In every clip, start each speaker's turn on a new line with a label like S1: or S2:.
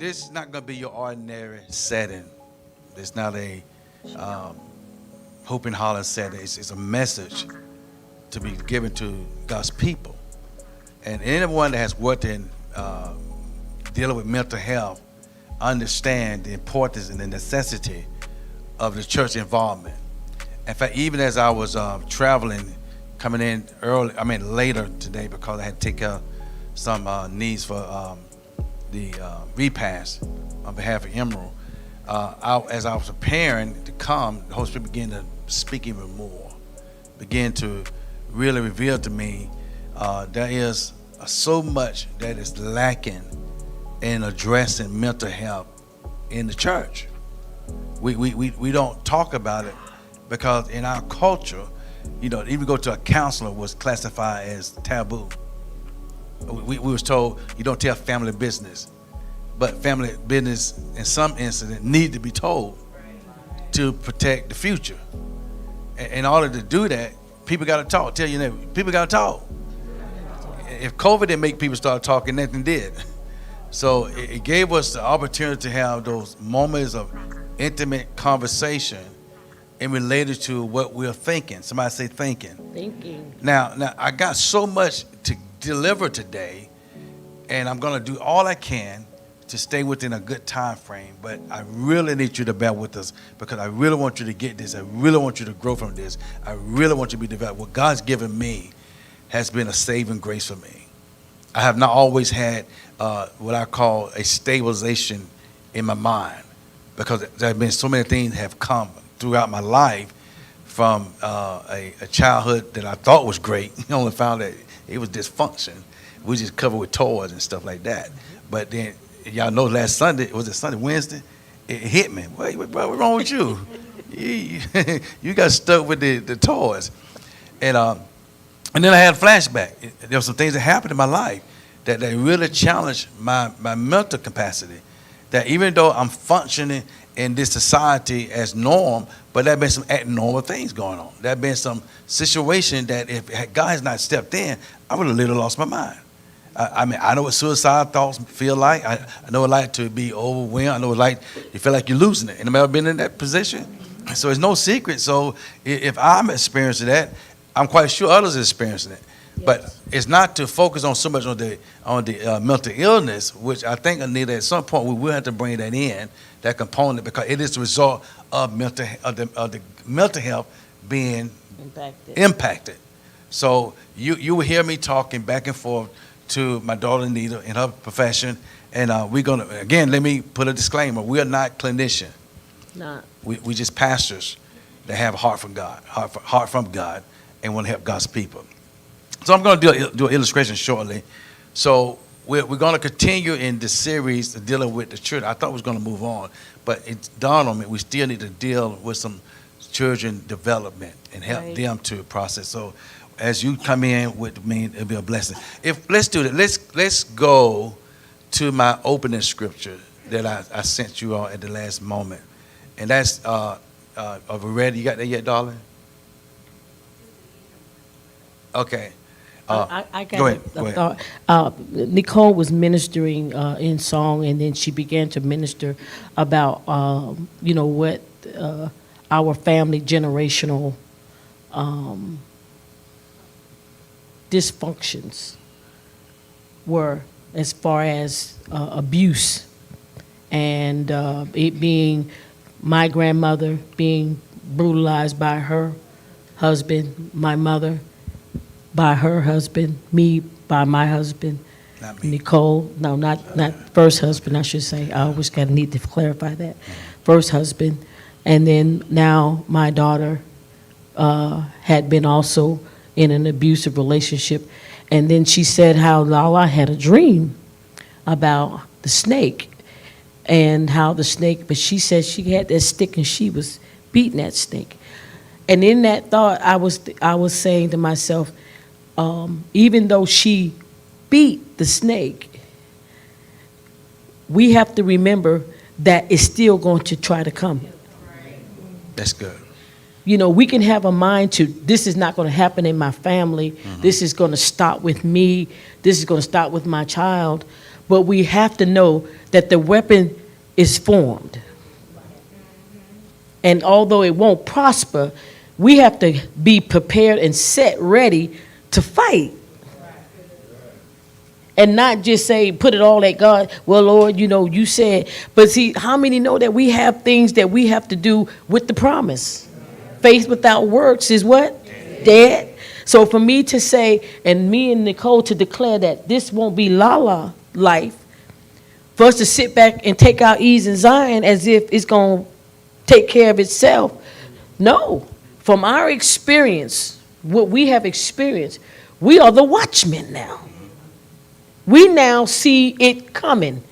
S1: this is not going to be your ordinary setting. It's not a hope and holler setting. It's a message to be given to God's people. And anyone that has worked in dealing with mental health understand the importance and the necessity of the church involvement. In fact, even as I was traveling, coming in later today because I had to take care of some needs for the repast on behalf of Emerald. As I was preparing to come, the Holy Spirit began to speak even more, began to really reveal to me there is so much that is lacking in addressing mental health in the church. We don't talk about it because in our culture, even go to a counselor was classified as taboo. We was told you don't tell family business, but family business in some instances need to be told to protect the future. In order to do that, people got to talk. Tell you that people got to talk. If COVID didn't make people start talking, nothing did. So it gave us the opportunity to have those moments of intimate conversation and related to what we're thinking. Somebody say thinking.
S2: Thinking.
S1: Now I got so much to deliver today, and I'm going to do all I can to stay within a good time frame, but I really need you to bear with us because I really want you to get this. I really want you to grow from this. I really want you to be developed. What God's given me has been a saving grace for me. I have not always had what I call a stabilization in my mind because there have been so many things have come throughout my life from a childhood that I thought was great. I only found that it was dysfunction. We just covered with toys and stuff like that. But then, y'all know last Sunday, was it Sunday, Wednesday? It hit me. Wait, bro, what's wrong with you? You got stuck with the toys. And then I had a flashback. There were some things that happened in my life that really challenged my mental capacity. That even though I'm functioning in this society as norm, but there have been some abnormal things going on. There have been some situation that if God has not stepped in, I would have literally lost my mind. I know what suicide thoughts feel like. I know what it's like to be overwhelmed. I know what it's like you feel like you're losing it. Anybody ever been in that position? So it's no secret. So if I'm experiencing that, I'm quite sure others are experiencing it. Yes. But it's not to focus on so much on the mental illness, which I think, Anita, at some point we will have to bring that in, that component, because it is the result of the mental health being impacted. So you will hear me talking back and forth to my daughter Anita in her profession, and we're gonna again. Let me put a disclaimer: we are not clinicians.
S2: Not.
S1: We just pastors that have a heart from God, heart from God, and want to help God's people. So I'm going to do an illustration shortly. So we're going to continue in this series dealing with the church. I thought we was going to move on, but it dawned on me we still need to deal with some children development and help them to process. So as you come in with me, it'll be a blessing. Let's do that. Let's go to my opening scripture that I sent you all at the last moment, and that's are we ready? You got that yet, darling? Okay.
S2: I got
S1: go ahead.
S2: a thought. Nicole was ministering in song, and then she began to minister about what our family generational dysfunctions were as far as abuse, and it being my grandmother being brutalized by her husband, my mother by her husband, me by my husband, Nicole, no, not first husband, I should say. I always need to clarify that. First husband. And then now my daughter had been also in an abusive relationship. And then she said how Lala had a dream about the snake and how the snake, but she said she had that stick and she was beating that snake. And in that thought, I was saying to myself, even though she beat the snake, we have to remember that it's still going to try to come.
S1: That's good.
S2: We can have a mind to, this is not going to happen in my family. Mm-hmm. This is going to stop with me. This is going to stop with my child. but we have to know that the weapon is formed. And although it won't prosper, we have to be prepared and set ready to fight. And not just say, put it all at God. Well, Lord, you said. But see, how many know that we have things that we have to do with the promise? Faith without works is what? Dead. So for me to say, and me and Nicole to declare that this won't be la-la life, for us to sit back and take our ease in Zion as if it's going to take care of itself. No. From our experience, what we have experienced, we are the watchmen now. We now see it coming.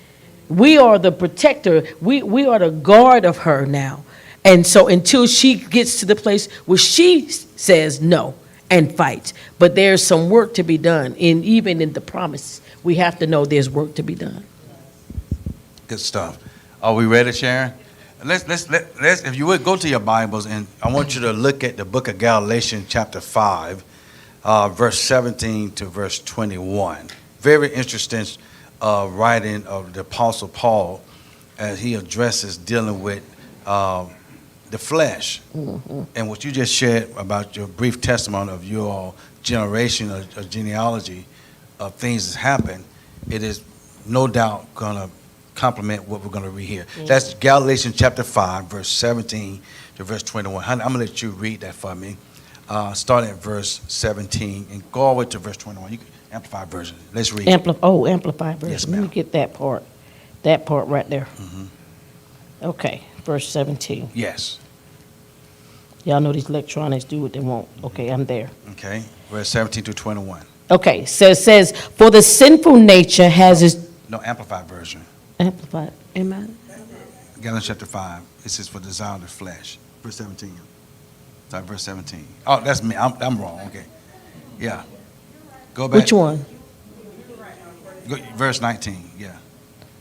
S2: We are the protector. We are the guard of her now. And so until she gets to the place where she says no and fights. But there's some work to be done. And even in the promise, we have to know there's work to be done.
S1: Good stuff. Are we ready, Sharon? Let's if you would go to your Bibles, and I want you to look at the book of Galatians chapter 5, verse 17 to verse 21. Very interesting writing of the Apostle Paul as he addresses dealing with the flesh. Mm-hmm. And what you just shared about your brief testimony of your generation or genealogy of things that happened, it is no doubt going to complement what we're going to read here. Mm-hmm. That's Galatians chapter 5, verse 17 to verse 21. I'm going to let you read that for me. Start at verse 17 and go all the way to verse 21. You can Amplified version. Let's read.
S2: Amplified version.
S1: Yes,
S2: Let
S1: ma'am.
S2: me get that part. That part right there.
S1: Mm-hmm.
S2: Okay, verse 17.
S1: Yes.
S2: Y'all know these electronics do what they want. Okay, I'm there.
S1: Okay, verse 17 to 21.
S2: Okay, so it says, for the sinful nature has its...
S1: No, Amplified version.
S2: Amplified, amen.
S1: Galatians chapter 5. It says, for the desire of the flesh. Verse 17. Sorry, verse 17. Oh, that's me. I'm wrong. Okay. Yeah. Go back.
S2: Which one?
S1: Verse 19, yeah.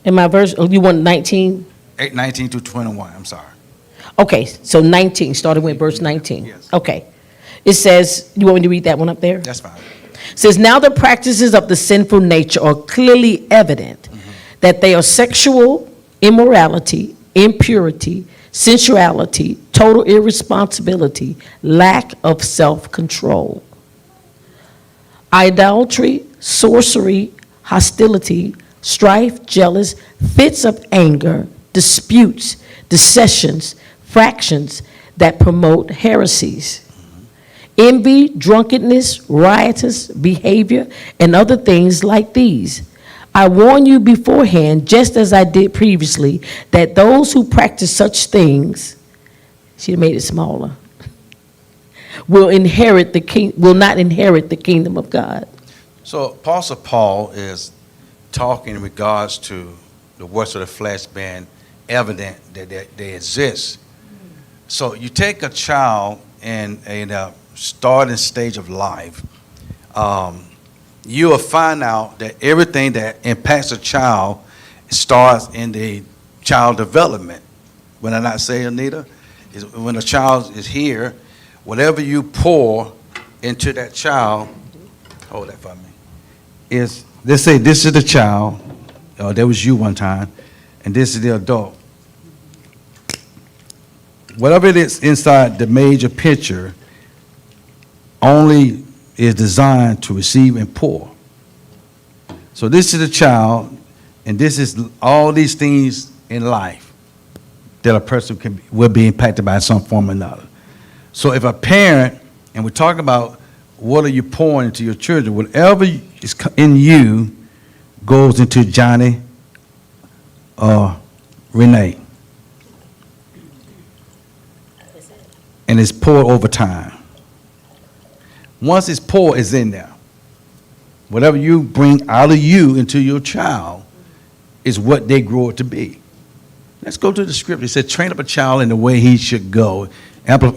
S2: In my verse, you want 19?
S1: 19 to 21, I'm sorry.
S2: Okay, so 19, starting with verse 19.
S1: Yes.
S2: Okay. It says, you want me to read that one up there?
S1: That's fine.
S2: It says, now the practices of the sinful nature are clearly evident, that they are sexual immorality, impurity, sensuality, total irresponsibility, lack of self-control, idolatry, sorcery, hostility, strife, jealous, fits of anger, disputes, dissensions, fractions that promote heresies, envy, drunkenness, riotous behavior, and other things like these. I warn you beforehand, just as I did previously, that those who practice such things, she made it smaller, will not inherit the kingdom of God. So
S1: Apostle Paul is talking in regards to the works of the flesh being evident that they exist. So you take a child in a starting stage of life, you will find out that everything that impacts a child starts in the child development. When I not say, Anita, is when a child is here, whatever you pour into that child, hold that for me, is, let's say this is the child, there was you one time, and this is the adult. Whatever it is inside the major picture only is designed to receive and pour. So this is the child, and this is all these things in life that a person will be impacted by in some form or another. So if a parent, and we're talking about what are you pouring into your children, whatever is in you goes into Johnny or Renee. And it's poured over time. Once it's poured, it's in there. Whatever you bring out of you into your child is what they grow it to be. Let's go to the scripture. It said, train up a child in the way he should go.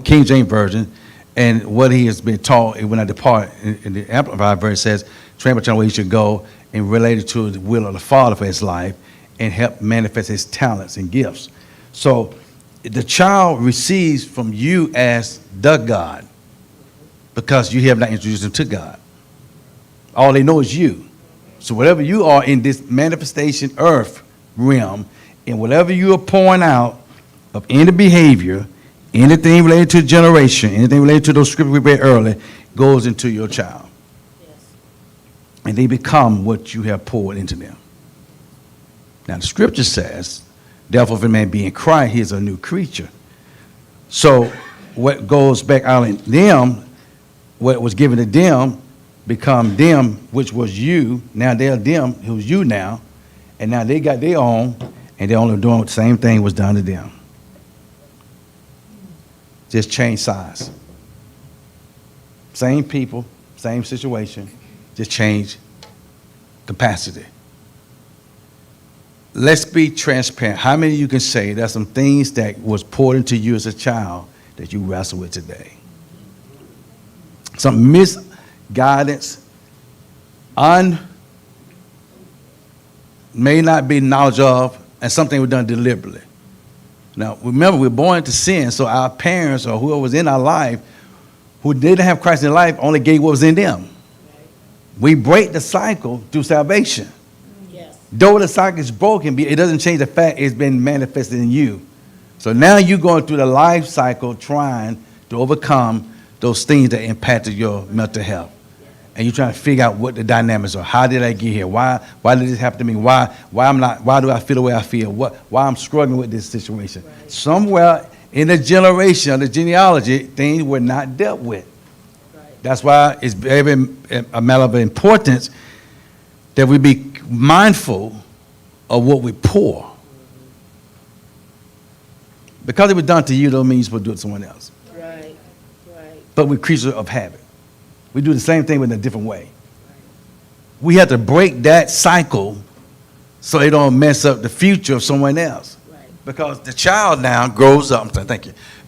S1: King James Version, and what he has been taught when I depart. In the Amplified Version says, train up a child where he should go and relate it to the will of the Father for his life and help manifest his talents and gifts. So the child receives from you as the God because you have not introduced him to God. All they know is you. So whatever you are in this manifestation earth realm, and whatever you are pouring out of any behavior, anything related to generation, anything related to those scriptures we read earlier, goes into your child.
S2: Yes.
S1: And they become what you have poured into them. Now the scripture says, therefore if a man be in Christ, he is a new creature. So what goes back out in them, what was given to them, become them, which was you. Now they're them, who's you now. And now they got their own, and they're only doing the same thing was done to them. Just change size. Same people, same situation, just change capacity. Let's be transparent. How many of you can say there's some things that was poured into you as a child that you wrestle with today? Some misguidance, may not be knowledge of, and something was done deliberately. Now, remember, we're born into sin, so our parents or whoever was in our life who didn't have Christ in life only gave what was in them. We break the cycle through salvation.
S2: Yes.
S1: Though the cycle is broken, it doesn't change the fact it's been manifested in you. So now you're going through the life cycle trying to overcome those things that impacted your mental health. And you're trying to figure out what the dynamics are. How did I get here? Why did this happen to me? Why do I feel the way I feel? Why I'm struggling with this situation? Right. Somewhere in the generation of the genealogy, things were not dealt with. Right. That's why it's very a matter of importance that we be mindful of what we pour. Because it was done to you, don't mean you're supposed to do it to someone else.
S2: Right. Right.
S1: But we're creatures of habit. We do the same thing but in a different way. We have to break that cycle so it don't mess up the future of someone else. Right. Because the child now grows up,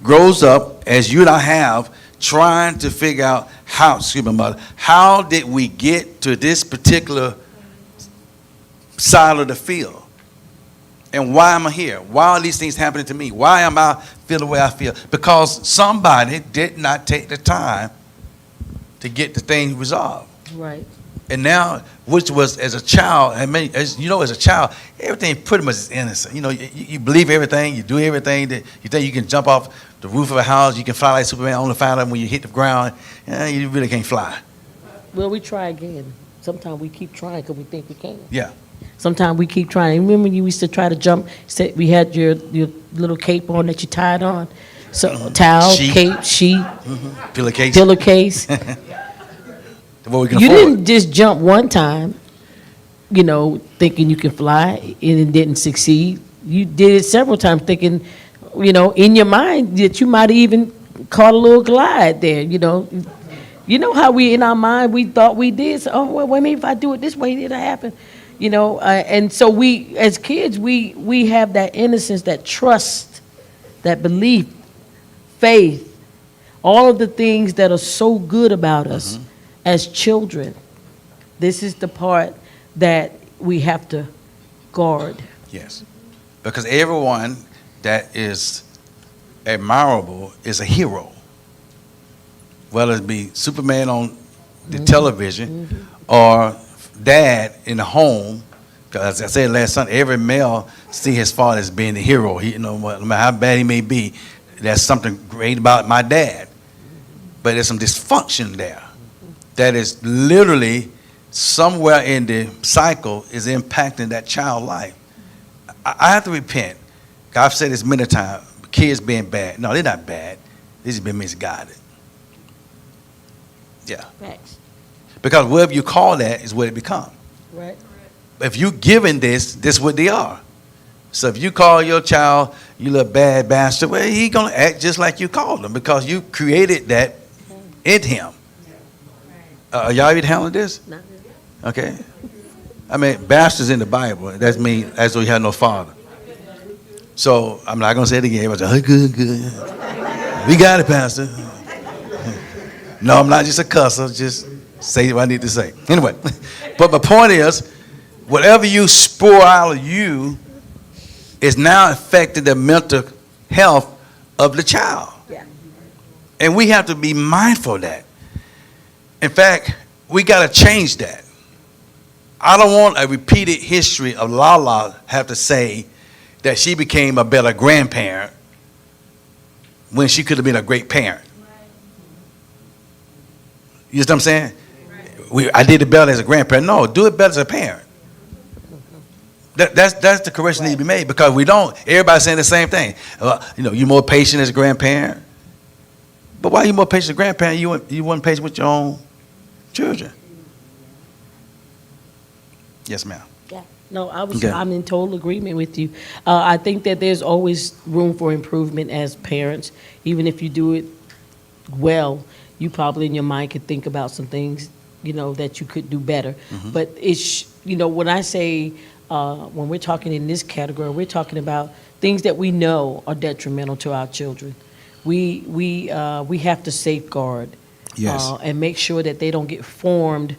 S1: grows up as you and I have, trying to figure out how did we get to this particular side of the field? And why am I here? Why are these things happening to me? Why am I feeling the way I feel? Because somebody did not take the time to get the thing resolved.
S2: Right.
S1: And now, which was as a child, as a child, everything pretty much is innocent. You believe everything, you do everything that you think you can jump off the roof of a house, you can fly like Superman, only find out when you hit the ground, you really can't fly.
S2: Well, we try again. Sometimes we keep trying because we think we can.
S1: Yeah.
S2: Sometimes we keep trying. Remember when you used to try to jump, we had your little cape on that you tied on? So towel,
S1: sheet.
S2: Cape, sheet,
S1: Pillowcase.
S2: You didn't just jump one time, thinking you can fly, and it didn't succeed. You did it several times thinking, in your mind that you might have even caught a little glide there, You know how in our mind, we thought we did. So, well, maybe if I do it this way, it'll happen. And so we, as kids, we have that innocence, that trust, that belief, faith, all of the things that are so good about us as children. This is the part that we have to guard.
S1: Yes, because everyone that is admirable is a hero. Whether it be Superman on the television or dad in the home. Because as I said last Sunday, every male see his father as being the hero. No matter how bad he may be, there's something great about my dad. But there's some dysfunction there that is literally somewhere in the cycle is impacting that child life. I have to repent. I've said this many times, kids being bad. No, they're not bad. They've just been misguided. Yeah.
S2: Facts.
S1: Because whatever you call that is what it becomes.
S2: Right.
S1: If you given this is what they are. So if you call your child, you little bad bastard, well, he's going to act just like you called him because you created that in him. Are y'all even handling this?
S2: Not
S1: Okay. Bastard's in the Bible. That means as though he had no father. So I'm not going to say it again. I was like, good. We got it, Pastor. No, I'm not just a cusser. Just say what I need to say. Anyway, but my point is, whatever you pour out of you is now affecting the mental health of the child.
S2: Yeah.
S1: And we have to be mindful of that. In fact, we got to change that. I don't want a repeated history of Lala have to say that she became a better grandparent when she could have been a great parent. You know what I'm saying? I did it better as a grandparent. No, do it better as a parent. That's the correction that needs to be made, because we don't. Everybody's saying the same thing. You're more patient as a grandparent. But why are you more patient as a grandparent? You weren't patient with your own children. Yes, ma'am.
S2: Yeah. No,
S1: Okay.
S2: I'm in total agreement with you. I think that there's always room for improvement as parents. Even if you do it well, you probably in your mind could think about some things, that you could do better.
S1: Mm-hmm.
S2: But when I say, when we're talking in this category, we're talking about things that we know are detrimental to our children. We have to safeguard.
S1: Yes.
S2: And make sure that they don't get formed.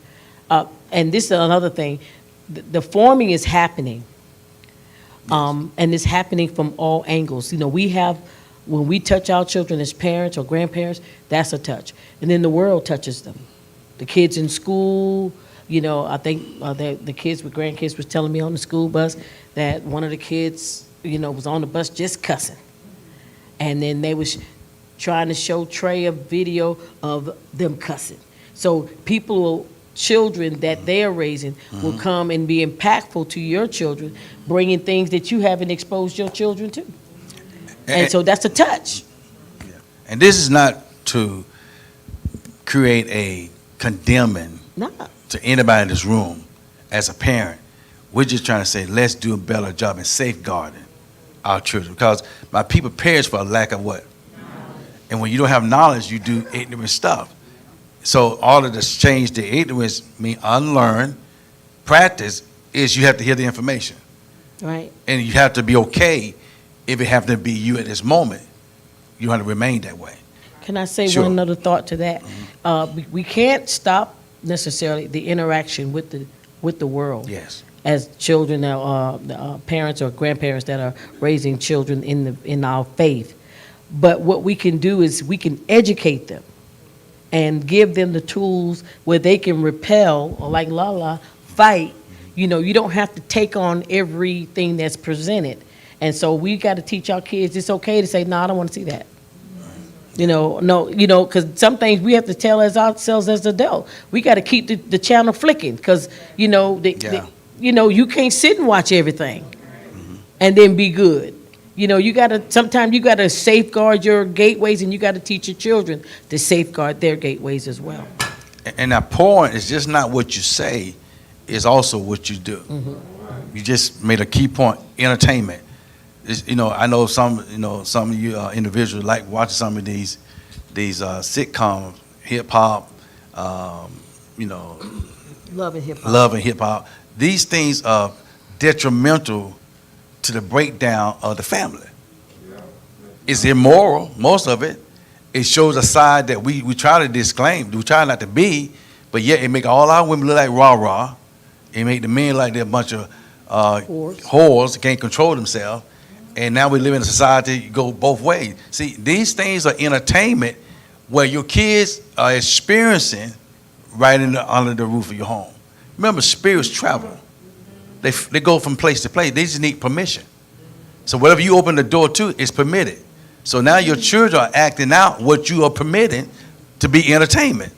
S2: And this is another thing. The forming is happening, and it's happening from all angles. When we touch our children as parents or grandparents, that's a touch. And then the world touches them. The kids in school, I think the kids with grandkids was telling me on the school bus that one of the kids, was on the bus just cussing. And then they was trying to show Trey a video of them cussing. So children that they are raising will come and be impactful to your children, bringing things that you haven't exposed your children to. And so that's a touch.
S1: Yeah. And this is not to create a condemning to anybody in this room as a parent. We're just trying to say, let's do a better job in safeguarding our children, because my people perish for a lack of what? And when you don't have knowledge, you do ignorant stuff. So all of this change, the ignorance mean unlearn. Practice is you have to hear the information.
S2: Right.
S1: And you have to be okay if it happens to be you at this moment. You have to remain that way.
S2: Can I say
S1: Sure.
S2: one other thought to that? We can't stop necessarily the interaction with the world.
S1: Yes.
S2: As children, parents or grandparents that are raising children in our faith. But what we can do is we can educate them and give them the tools where they can repel, or like Lala, fight. You don't have to take on everything that's presented. And so we got to teach our kids it's okay to say, no, I don't want to see that. Because some things we have to tell ourselves as adults. We got to keep the channel flicking, because, you can't sit and watch everything and then be good. Sometimes you got to safeguard your gateways, and you got to teach your children to safeguard their gateways as well.
S1: And that point is just not what you say, it's also what you do. You just made a key point, entertainment. I know some of you individuals like watching some of these sitcoms, hip hop,
S2: Love and hip hop.
S1: Love and hip hop. These things are detrimental to the breakdown of the family. It's immoral, most of it. It shows a side that we try to disclaim. We try not to be, but yet it make all our women look like rah-rah. It make the men like they're a bunch of whores that can't control themselves. And now we live in a society go both ways. See, these things are entertainment where your kids are experiencing right under the roof of your home. Remember, spirits travel. They go from place to place. They just need permission. So whatever you open the door to is permitted. So now your children are acting out what you are permitting to be entertainment.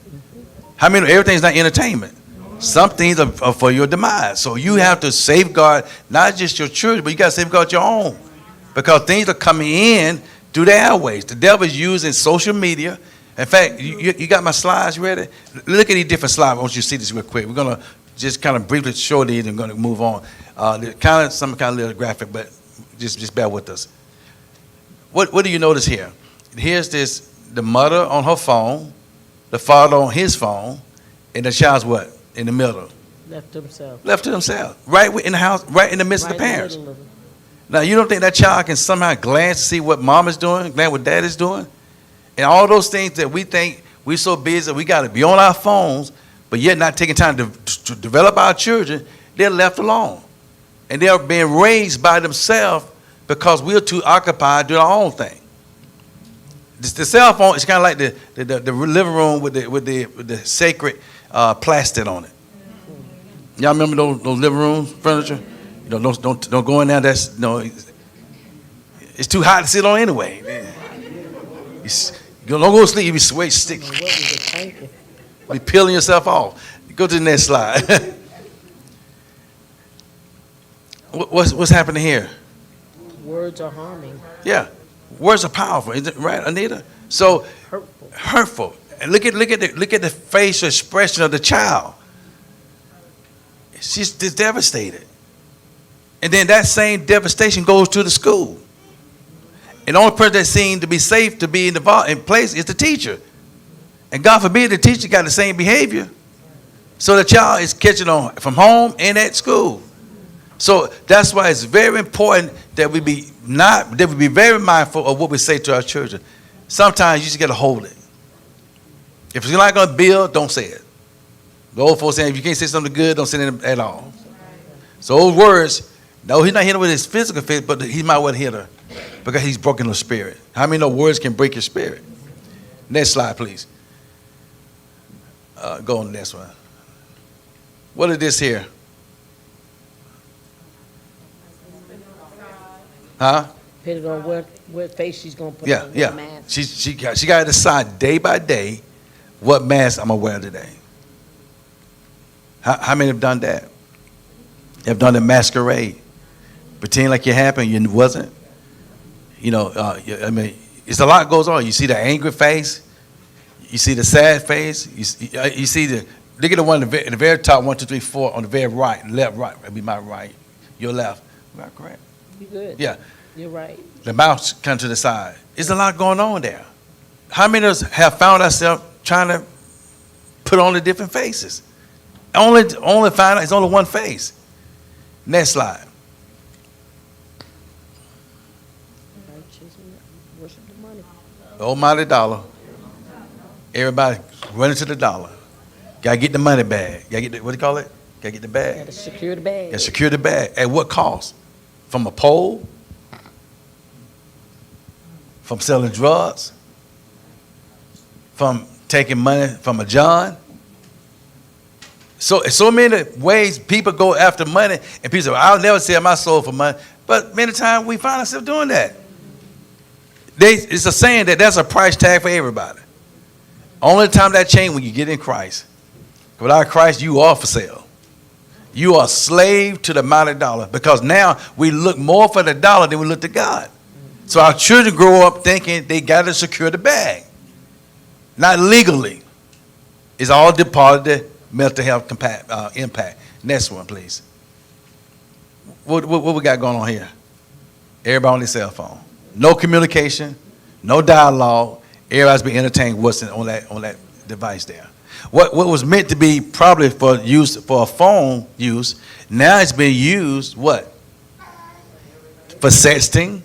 S1: How many? Everything's not entertainment. Some things are for your demise. So you have to safeguard not just your children, but you got to safeguard your own. Because things are coming in through the airways. The devil is using social media. In fact, you got my slides ready? Look at these different slides. I want you to see this real quick. We're going to just kind of briefly show these and going to move on. Some kind of little graphic, but just bear with us. What do you notice here? Here's the mother on her phone, the father on his phone, and the child's what? In the middle.
S2: Left to themselves.
S1: Left to themselves. Right in the house, right in the midst of the parents. Now, you don't think that child can somehow glance to see what mom is doing, glance what dad is doing? And all those things that we think we're so busy, we got to be on our phones, but yet not taking time to develop our children, they're left alone. And they're being raised by themselves because we're too occupied doing our own thing. The cell phone is kind of like the living room with the sacred plastic on it. Y'all remember those living room furniture? You know, don't go in there. That's it's too hot to sit on anyway. You don't go to sleep. You be sweat stick.
S2: What was it thinking?
S1: Be peeling yourself off. Go to the next slide. What's happening here?
S2: Words are harming.
S1: Yeah, words are powerful. Is it right, Anita? So hurtful. And look at the facial expression of the child. She's just devastated. And then that same devastation goes to the school. And the only person that's seen to be safe to be in place is the teacher. And God forbid the teacher got the same behavior. So the child is catching on from home and at school. So that's why it's very important that we be very mindful of what we say to our children. Sometimes you just got to hold it. If you're not going to build, don't say it. The old folks saying if you can't say something good, don't say it at all. So those words, no, he's not hitting her with his physical fist, but he might well hit her because he's broken her spirit. How many know words can break your spirit? Next slide, please. Go on the next one. What is this here? Huh?
S2: Depending on what face she's gonna put
S1: Yeah,
S2: on.
S1: yeah.
S2: Mask.
S1: She got to decide day by day what mask I'm gonna wear today. How many have done that? Have done the masquerade, pretend like you happened, you wasn't. You know, I mean, it's a lot goes on. You see the angry face, you see the sad face, you see the. Look at the one at the very top, 1, 2, 3, 4 on the very right, left, right. That'd be my right, your left. Am I correct?
S2: You good?
S1: Yeah.
S2: You're right.
S1: The mouth come to the side. There's a lot going on there. How many of us have found ourselves trying to put on the different faces? Only find out it's only one face. Next slide.
S2: Worship the money.
S1: The almighty dollar. Everybody running to the dollar. Gotta get the money bag. Gotta get what do you call it? Gotta get the bag.
S2: Gotta secure the bag.
S1: Gotta secure the bag. At what cost? From a pole? From selling drugs? From taking money from a John? So many ways people go after money, and people say, I'll never sell my soul for money. But many times we find ourselves doing that. It's a saying that there's a price tag for everybody. Only time that change when you get in Christ. Without Christ, you are for sale. You are a slave to the mighty dollar, because now we look more for the dollar than we look to God. So our children grow up thinking they got to secure the bag. Not legally. It's all part of the mental health impact. Next one, please. What we got going on here? Everybody on their cell phone. No communication, no dialogue. Everybody's being entertained what's on that device there. What was meant to be probably for a phone use, now it's being used what? For sexting,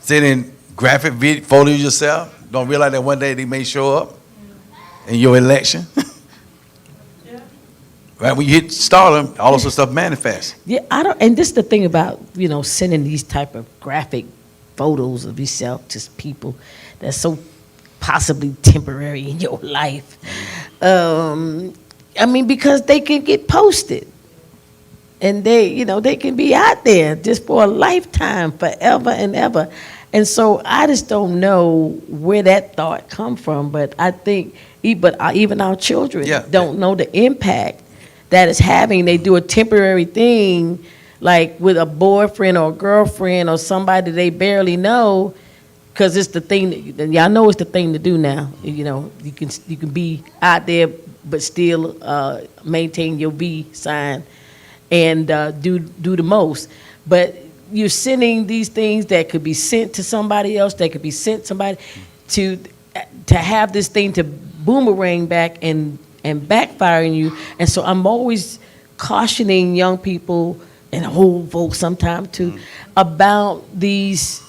S1: sending graphic photos of yourself. Don't realize that one day they may show up in your election. Right, when you hit stardom, all this stuff manifests.
S2: Yeah, and this is the thing about, sending these type of graphic photos of yourself to people that's so possibly temporary in your life. Because they can get posted. And they can be out there just for a lifetime, forever and ever. And so I just don't know where that thought come from. But I think even our children don't know the impact that it's having. They do a temporary thing, like with a boyfriend or a girlfriend or somebody they barely know, because it's the thing that y'all know it's the thing to do now. You can be out there but still maintain your V sign and do the most. But you're sending these things that could be sent to somebody else, that could be sent somebody to have this thing to boomerang back and backfiring you. And so I'm always cautioning young people and old folks sometimes too about these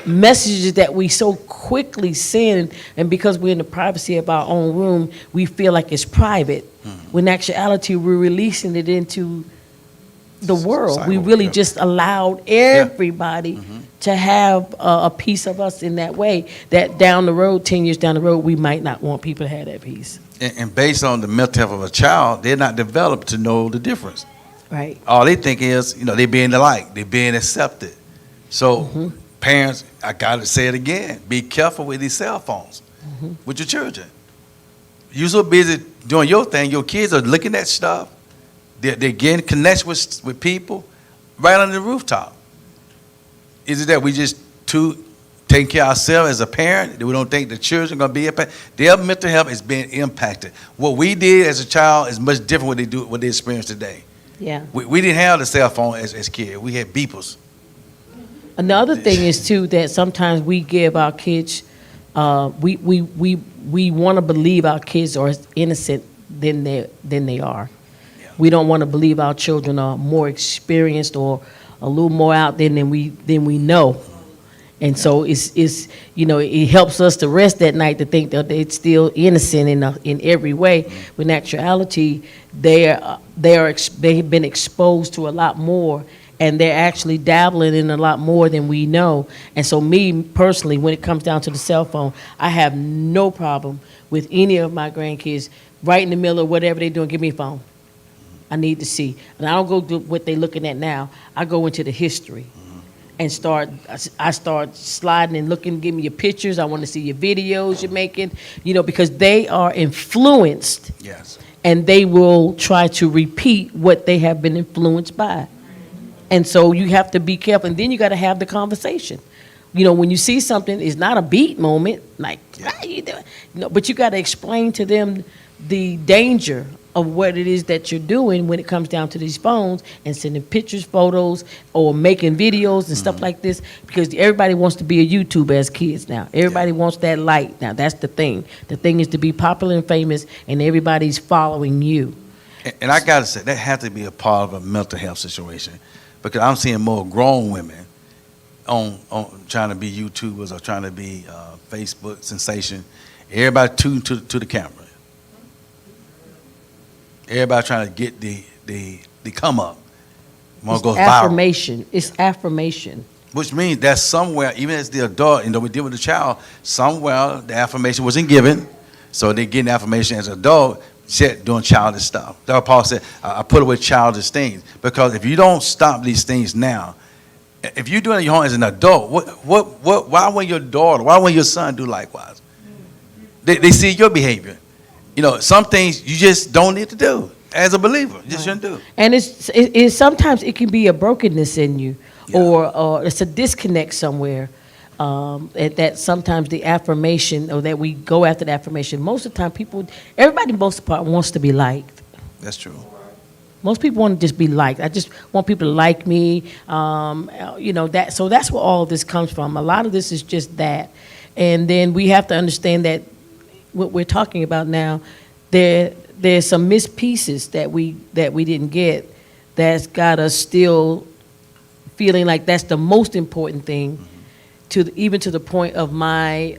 S2: messages that we so quickly send, and because we're in the privacy of our own room, we feel like it's private. When in actuality, we're releasing it into the world. We
S1: Cycle,
S2: really
S1: yeah.
S2: just allowed everybody to have a piece of us in that way, that down the road, 10 years down the road, we might not want people to have that piece.
S1: And based on the mental health of a child, they're not developed to know the difference.
S2: Right.
S1: All they think is, they're being liked, they're being accepted. So parents, I gotta say it again, be careful with these cell phones with your children. You're so busy doing your thing, your kids are looking at stuff, they're getting connected with people right on the rooftop. Is it that we just too taking care of ourselves as a parent, that we don't think the children are going to be impacted? Their mental health is being impacted. What we did as a child is much different what they experience today.
S2: Yeah.
S1: We didn't have the cell phone as kids. We had beepers.
S2: Another thing is too that sometimes we give our kids, we want to believe our kids are as innocent than they are.
S1: Yeah.
S2: We don't want to believe our children are more experienced or a little more out there than we know. And so it helps us to rest at night to think that they're still innocent in every way. When in actuality, they've been exposed to a lot more, and they're actually dabbling in a lot more than we know. And so me personally, when it comes down to the cell phone, I have no problem with any of my grandkids right in the middle of whatever they're doing, give me a phone. I need to see. And I don't go do what they're looking at now. I go into the history and I start sliding and looking, give me your pictures. I want to see your videos you're making, because they are influenced.
S1: Yes.
S2: And they will try to repeat what they have been influenced by. And so you have to be careful. And then you got to have the conversation. When you see something, it's not a beat moment, like, how you doing? But you got to explain to them the danger of what it is that you're doing when it comes down to these phones and sending pictures, photos, or making videos and stuff like this, because everybody wants to be a YouTuber as kids now. Everybody wants that light now. That's the thing. The thing is to be popular and famous, and everybody's following you.
S1: And I got to say, that has to be a part of a mental health situation, because I'm seeing more grown women on trying to be YouTubers or trying to be Facebook sensation. Everybody tuned to the camera. Everybody trying to get the come up.
S2: It's
S1: Goes
S2: affirmation.
S1: Viral.
S2: It's affirmation.
S1: Which means that somewhere, even as the adult, we deal with the child, somewhere the affirmation wasn't given. So they're getting affirmation as an adult, doing childish stuff. That's what Paul said, I put away childish things. Because if you don't stop these things now, if you're doing it at your home as an adult, why wouldn't your daughter, why wouldn't your son do likewise? They see your behavior. Some things you just don't need to do as a believer. You just shouldn't do.
S2: And it's sometimes it can be a brokenness in you, or it's a disconnect somewhere. That sometimes the affirmation, or that we go after the affirmation. Most of the time, everybody, most of the part, wants to be liked.
S1: That's true.
S2: Most people want to just be liked. I just want people to like me. That. So that's where all this comes from. A lot of this is just that, and then we have to understand that what we're talking about now, there's some missed pieces that we didn't get, that's got us still feeling like that's the most important thing, even to the point of my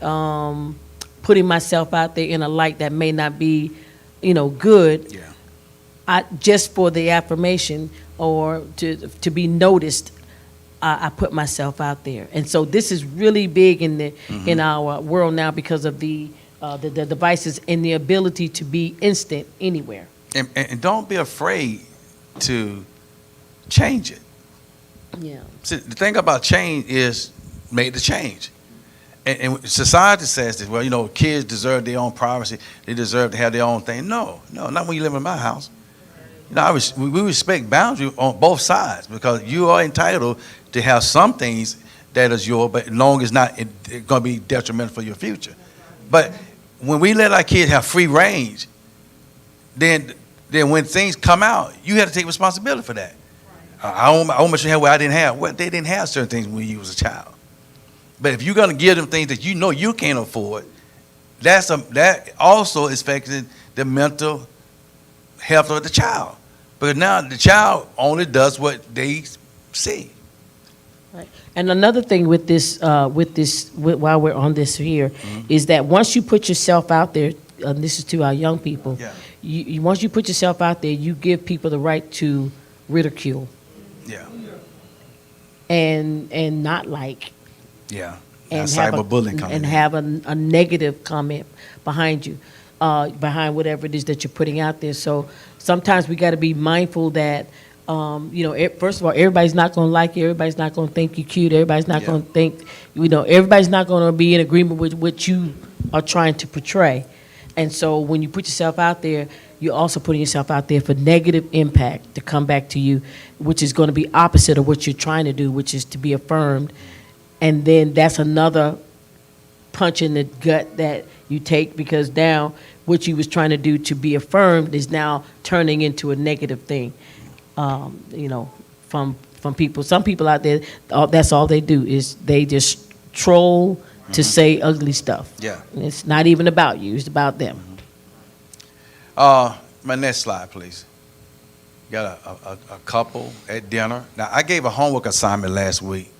S2: putting myself out there in a light that may not be, good. Yeah. Just for the affirmation or to be noticed, I put myself out there, and so this is really big in our world now because of the devices and the ability to be instant anywhere.
S1: And don't be afraid to change it.
S2: Yeah.
S1: See, the thing about change is make the change. And society says this, well, kids deserve their own privacy. They deserve to have their own thing. No, not when you live in my house. We respect boundaries on both sides, because you are entitled to have some things that is yours, but as long as not it's going to be detrimental for your future. But when we let our kids have free range, then when things come out, you have to take responsibility for that. I almost have what I didn't have. Well, they didn't have certain things when you was a child. But if you're going to give them things that you can't afford, that also is affecting the mental health of the child. Because now the child only does what they see.
S2: Right. And another thing with this, while we're on this here, is that once you put yourself out there, this is to our young people. Yeah. Once you put yourself out there, you give people the right to ridicule.
S1: Yeah.
S2: and not like,
S1: Yeah.
S2: and
S1: Now cyberbullying coming
S2: and
S1: in.
S2: have a negative comment behind you, behind whatever it is that you're putting out there. So sometimes we got to be mindful that, first of all, everybody's not going to like you. Everybody's not going to think you're cute. Everybody's not
S1: Yeah.
S2: going to think, everybody's not going to be in agreement with what you are trying to portray. And so when you put yourself out there, you're also putting yourself out there for negative impact to come back to you, which is going to be opposite of what you're trying to do, which is to be affirmed. And then that's another punch in the gut that you take, because now what you was trying to do to be affirmed is now turning into a negative thing. From people. Some people out there, that's all they do is they just troll to say ugly stuff.
S1: Yeah.
S2: And it's not even about you; it's about them.
S1: My next slide, please. Got a couple at dinner. Now, I gave a homework assignment last week,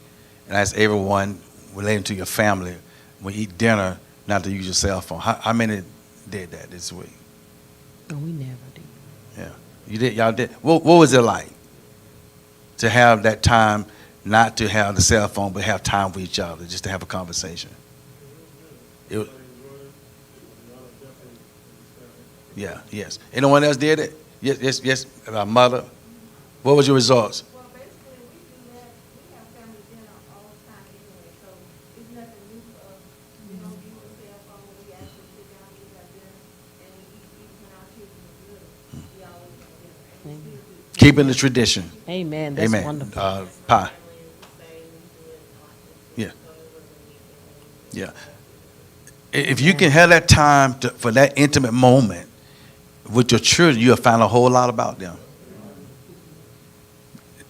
S1: and I asked everyone relating to your family, when you eat dinner, not to use your cell phone. How many did that this week?
S2: No, we never do.
S1: Yeah, you did. Y'all did. What was it like to have that time, not to have the cell phone, but have time with each other, just to have a conversation? Yeah. Yes. Anyone else did it? Yes. My mother. What was your results?
S3: Well, basically, we do that. We have family dinner all the time anyway, so it's nothing new for us. We don't use a cell phone. We actually sit down, we have dinner, and we eat when our children was little. We always have dinner, and we still do.
S1: Keeping the tradition.
S2: Amen. That's
S1: Amen.
S2: wonderful.
S1: Pie. Yeah. Yeah. If you can have that time for that intimate moment with your children, you'll find a whole lot about them.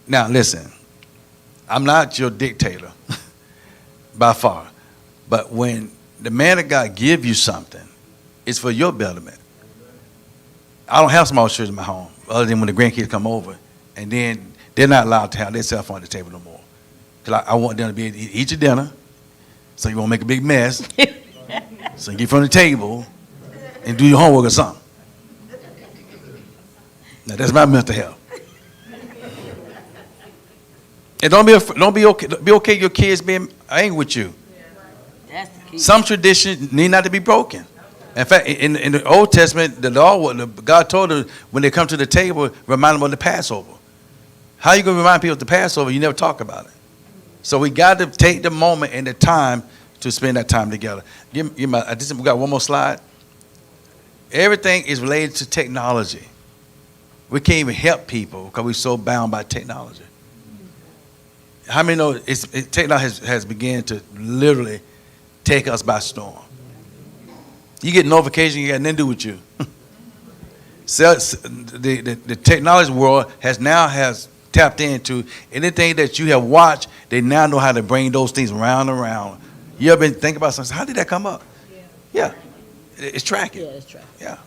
S1: Now, listen, I'm not your dictator by far, but when the man of God give you something, it's for your betterment. I don't have small children in my home, other than when the grandkids come over, and then they're not allowed to have their cell phone at the table no more. Because I want them to be able to eat your dinner, so you won't make a big mess. So you get from the table and do your homework or something. Now that's my mental health. And don't be okay your kids being angry with you.
S2: That's the key.
S1: Some traditions need not to be broken. In fact, in the Old Testament, God told them when they come to the table, remind them of the Passover. How are you going to remind people of the Passover? You never talk about it. So we got to take the moment and the time to spend that time together. We got one more slide. Everything is related to technology. We can't even help people because we're so bound by technology. How many know technology has begun to literally take us by storm? You get notification, you got nothing to do with you. So the technology world has tapped into anything that you have watched. They now know how to bring those things round and round. You ever been thinking about something? How did that come up? Yeah. It's tracking.
S2: Yeah, it's tracking.
S1: Yeah.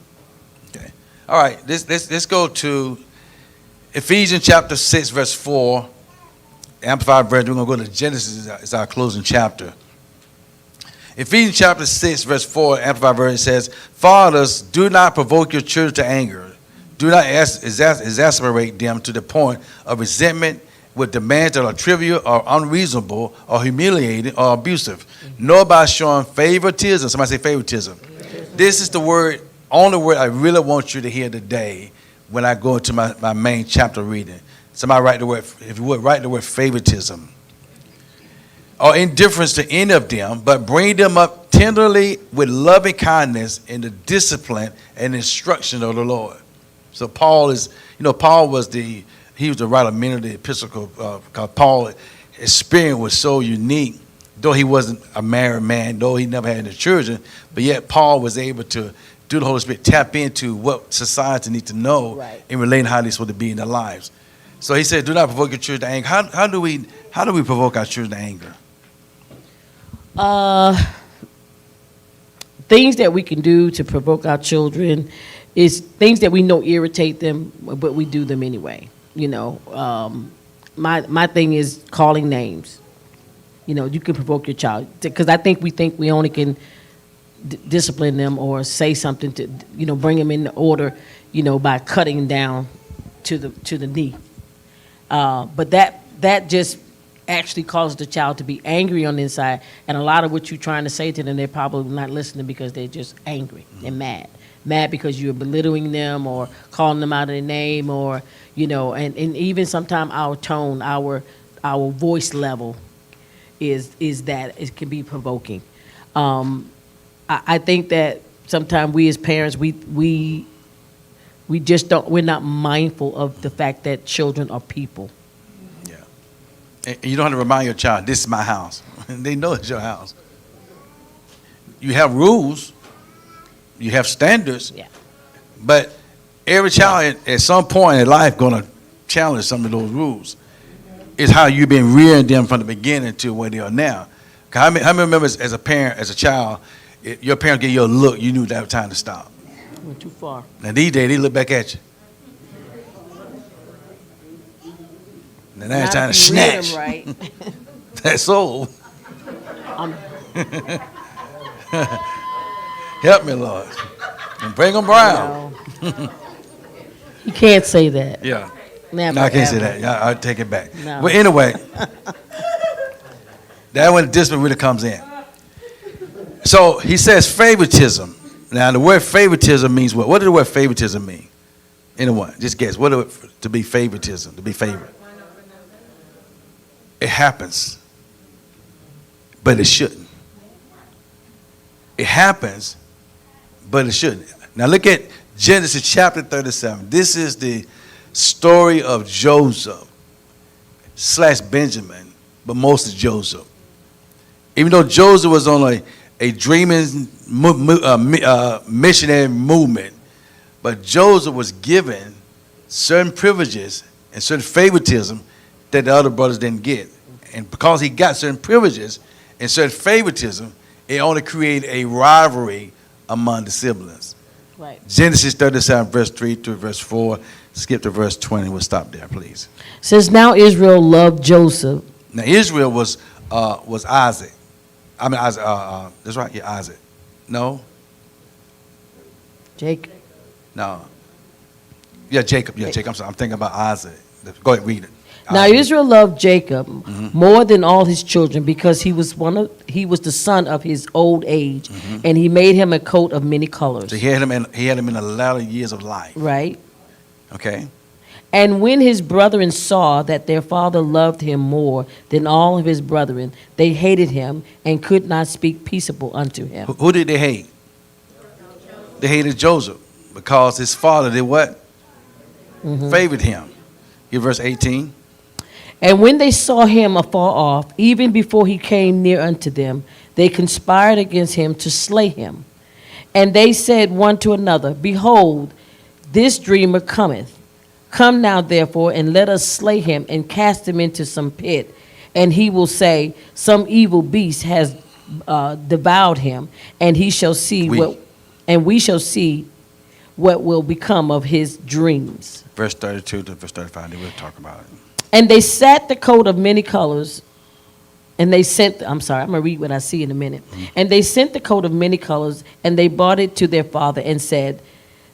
S1: Okay. All right. Let's go to Ephesians chapter 6, verse 4. Amplified version. We're going to go to Genesis as our closing chapter. Ephesians chapter 6, verse 4, Amplified version says, "Fathers, do not provoke your children to anger. Do not exasperate them to the point of resentment with demands that are trivial or unreasonable or humiliating or abusive, nor by showing favoritism." Somebody say favoritism. This is the word, only word I really want you to hear today when I go into my main chapter reading. Somebody write the word, if you would, write the word favoritism. Or indifference to any of them, but bring them up tenderly with loving kindness in the discipline and instruction of the Lord. So Paul was the writer of many of the epistles, because Paul's experience was so unique. Though he wasn't a married man, though he never had any children, but yet Paul was able to, through the Holy Spirit, tap into what society needs to know in relating how they're supposed to be in their lives. So he said, "Do not provoke your children to anger." How do we provoke our children to anger?
S2: Things that we can do to provoke our children is things that we know irritate them, but we do them anyway. My thing is calling names. You can provoke your child, because I think we only can discipline them or say something to bring them in order by cutting down to the knee. But that just actually causes the child to be angry on the inside. And a lot of what you're trying to say to them, they're probably not listening because they're just angry and mad. Mad because you're belittling them or calling them out of their name, or, and even sometimes our tone, our voice level is that it can be provoking. I think that sometimes we as parents, we just don't, we're not mindful of the fact that children are people.
S1: Yeah. And you don't have to remind your child, this is my house. They know it's your house. You have rules. You have standards.
S2: Yeah.
S1: But every child at some point in life going to challenge some of those rules. It's how you've been rearing them from the beginning to where they are now. How many remember as a parent, as a child, your parent gave you a look, you knew that was time to stop.
S2: Went too far.
S1: Now these days, they look back at you. And now it's time to snatch.
S2: Right.
S1: That's old.
S2: Um,
S1: Help me, Lord. And bring them brown.
S2: You can't say that.
S1: Yeah.
S2: Never,
S1: No, I can't say
S2: ever.
S1: that. I'll take it back.
S2: No.
S1: But anyway, that's when the discipline really comes in. So he says favoritism. Now, the word favoritism means what? What does the word favoritism mean? Anyone? Just guess. What is it to be favoritism, to be favored? It happens, but it shouldn't. It happens, but it shouldn't. Now, look at Genesis chapter 37. This is the story of Joseph / Benjamin, but mostly Joseph. Even though Joseph was on a dreaming missionary movement, but Joseph was given certain privileges and certain favoritism that the other brothers didn't get. And because he got certain privileges and certain favoritism, it only created a rivalry among the siblings.
S2: Right.
S1: Genesis 37, verse 3 to verse 4. Skip to verse 20. We'll stop there, please.
S2: Says, now Israel loved Joseph.
S1: Now, Israel was Isaac. I mean, Isaac, that's right, yeah, Isaac. No?
S2: Jacob.
S1: No. Yeah, Jacob. Yeah, Jacob. I'm sorry. I'm thinking about Isaac. Go ahead, read it.
S2: Now
S1: Isaac.
S2: Israel loved Jacob more than all his children, because he was the son of his old age, and he made him a coat of many colors.
S1: So he had him in the latter years of life.
S2: Right.
S1: Okay.
S2: And when his brethren saw that their father loved him more than all of his brethren, they hated him and could not speak peaceable unto him.
S1: Who did they hate? They hated Joseph because his father did what? Favored him. Give verse 18.
S2: And when they saw him afar off, even before he came near unto them, they conspired against him to slay him. And they said one to another, behold, this dreamer cometh. Come now, therefore, and let us slay him and cast him into some pit. And he will say, some evil beast has devoured him, and we shall see what will become of his dreams.
S1: Verse 32 to verse 35. We'll talk about it.
S2: And they set the coat of many colors, and they sent, I'm going to read what I see in a minute. And they sent the coat of many colors, and they brought it to their father and said,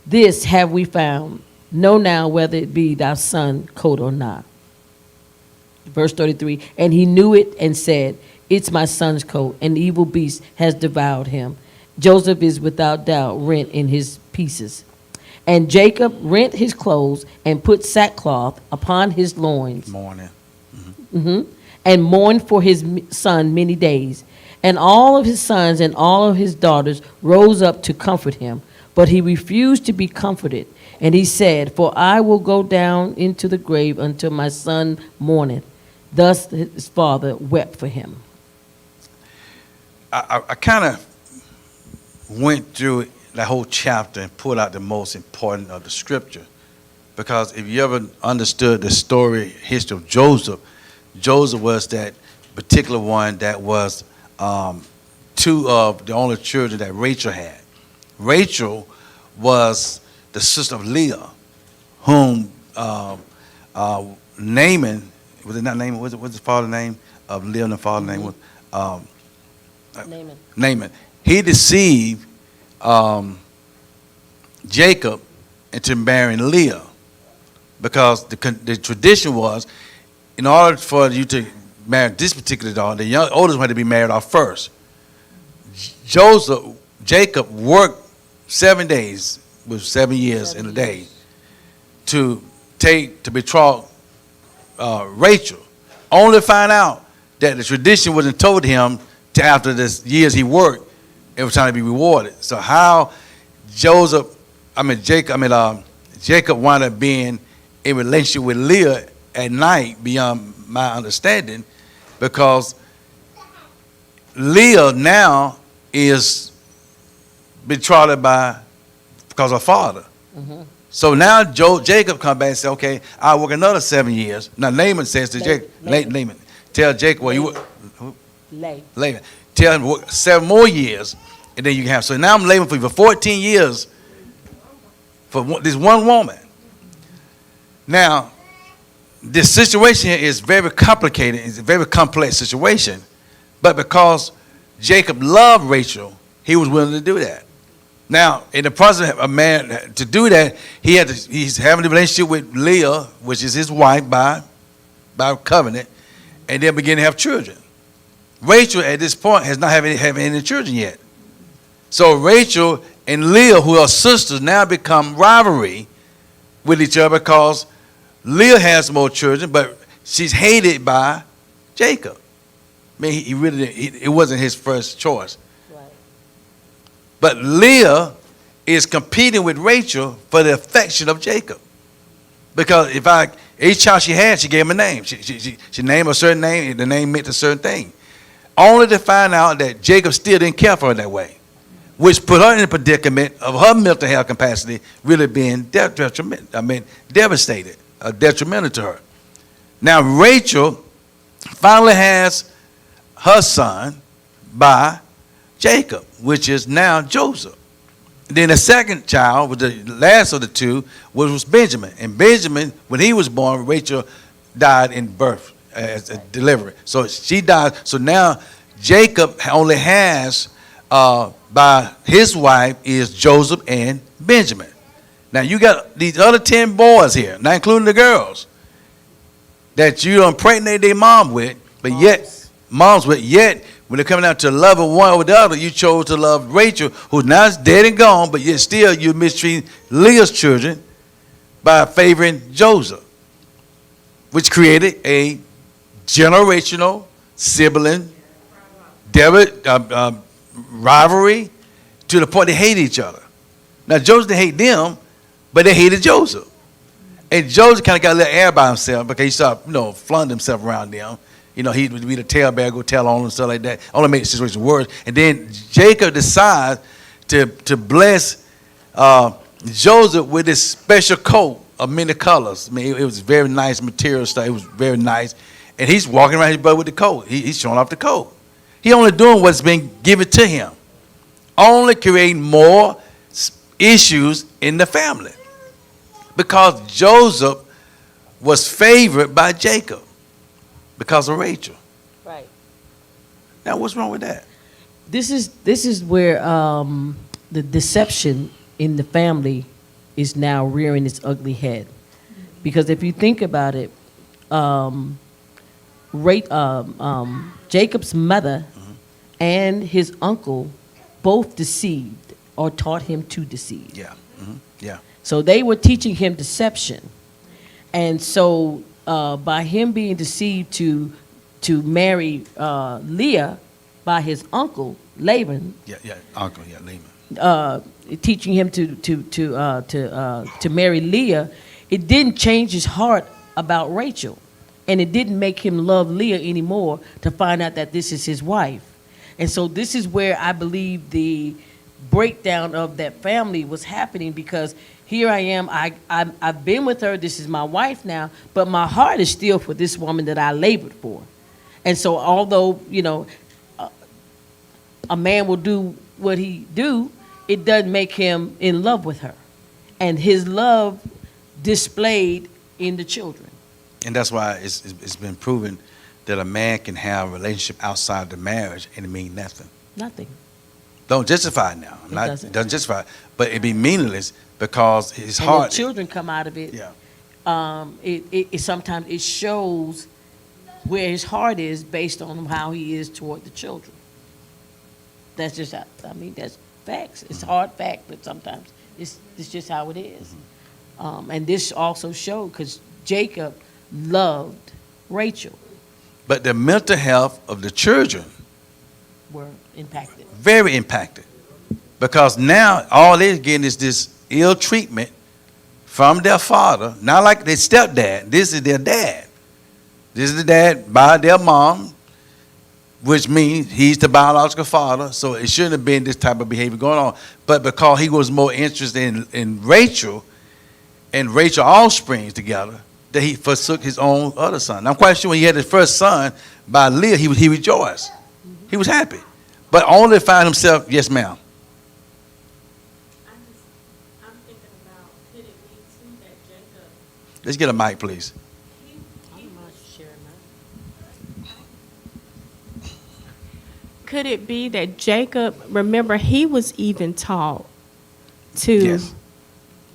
S2: this have we found. Know now whether it be thy son's coat or not. Verse 33, and he knew it and said, it's my son's coat, and the evil beast has devoured him. Joseph is without doubt rent in his pieces. And Jacob rent his clothes and put sackcloth upon his loins.
S1: Morning.
S2: And mourned for his son many days. And all of his sons and all of his daughters rose up to comfort him. But he refused to be comforted. And he said, for I will go down into the grave until my son mourneth. Thus his father wept for him.
S1: I kind of went through that whole chapter and pulled out the most important of the scripture. Because if you ever understood the history of Joseph, Joseph was that particular one that was two of the only children that Rachel had. Rachel was the sister of Leah, whom Naaman, was it not Naaman? What's his father's name? Of Leah, and the father's name was Naaman. He deceived Jacob into marrying Leah. because the tradition was, in order for you to marry this particular daughter, the oldest one had to be married off first. Jacob worked 7 days, with 7 years in a day, to betroth Rachel, only to find out that the tradition wasn't told him till after the years he worked, it was time to be rewarded. So how Jacob wound up being in relationship with Leah at night beyond my understanding, because Leah now is betrothed because of her father. Mm-hmm. So now Jacob come back and say, okay, I'll work another 7 years. Now Laban says to Jacob, Laban, tell Jacob, well, you Laban, tell him work 7 more years, and then you can have. So now I'm laboring for you for 14 years for this one woman. Now, this situation here is very complicated. It's a very complex situation. But because Jacob loved Rachel, he was willing to do that. Now, in the process of a man to do that, he's having a relationship with Leah, which is his wife by covenant, and they'll begin to have children. Rachel, at this point, has not have any children yet. So Rachel and Leah, who are sisters, now become rivalry with each other because Leah has more children, but she's hated by Jacob. I mean, it wasn't his first choice. Right. But Leah is competing with Rachel for the affection of Jacob. Because each child she had, she gave him a name. She named a certain name, and the name meant a certain thing. Only to find out that Jacob still didn't care for her that way, which put her in a predicament of her mental health capacity really being devastated, detrimental to her. Now, Rachel finally has her son by Jacob, which is now Joseph. Then the second child, the last of the two, was Benjamin. And Benjamin, when he was born, Rachel died in birth, as a delivery. So she died. So now Jacob only has, by his wife, is Joseph and Benjamin. Now you got these other 10 boys here, not including the girls, that you impregnate their mom with, but yet when they're coming out to love one over the other, you chose to love Rachel, who's now dead and gone, but yet still you mistreat Leah's children by favoring Joseph, which created a generational sibling rivalry to the point they hate each other. Now Joseph didn't hate them, but they hated Joseph. And Joseph kind of got a little air by himself because he started, flaunting himself around them. He would be the talebearer, go tell on and stuff like that. Only make the situation worse. And then Jacob decides to bless Joseph with this special coat of many colors. I mean, it was very nice material stuff. It was very nice. And he's walking around his brother with the coat. He's showing off the coat. He only doing what's been given to him. Only creating more issues in the family. Because Joseph was favored by Jacob. Because of Rachel.
S2: Right.
S1: Now, what's wrong with that?
S2: This is where the deception in the family is now rearing its ugly head. Because if you think about it, Jacob's mother and his uncle both deceived or taught him to deceive.
S1: Yeah. Mm-hmm. Yeah.
S2: So they were teaching him deception. And so by him being deceived to marry Leah by his uncle Laban.
S1: Laban.
S2: Teaching him to marry Leah, it didn't change his heart about Rachel, and it didn't make him love Leah anymore to find out that this is his wife. And so this is where I believe the breakdown of that family was happening, because here I am, I've been with her, this is my wife now, but my heart is still for this woman that I labored for. And so although, a man will do what he do, it doesn't make him in love with her. And his love displayed in the children.
S1: And that's why it's been proven that a man can have a relationship outside the marriage and it mean nothing.
S2: Nothing.
S1: Don't justify it now. Doesn't justify it. But it be meaningless because his heart.
S2: The children come out of it.
S1: Yeah.
S2: it sometimes it shows where his heart is based on how he is toward the children. That's just, that's facts. It's hard fact, but sometimes it's just how it is. And this also showed, because Jacob loved Rachel,
S1: But the mental health of the children,
S2: were impacted.
S1: very impacted. Because now all they're getting is this ill treatment from their father. Not like their stepdad. This is their dad. This is the dad by their mom, which means he's the biological father. So it shouldn't have been this type of behavior going on. But because he was more interested in Rachel and Rachel offsprings together, that he forsook his own other son. I'm quite sure when he had his first son by Leah, he rejoiced. He was happy. But only to find himself, yes, ma'am.
S4: I'm thinking about, could it be too that Jacob,
S1: Let's get a mic, please.
S4: could it be that Jacob, remember, he was even taught to,
S1: Yes.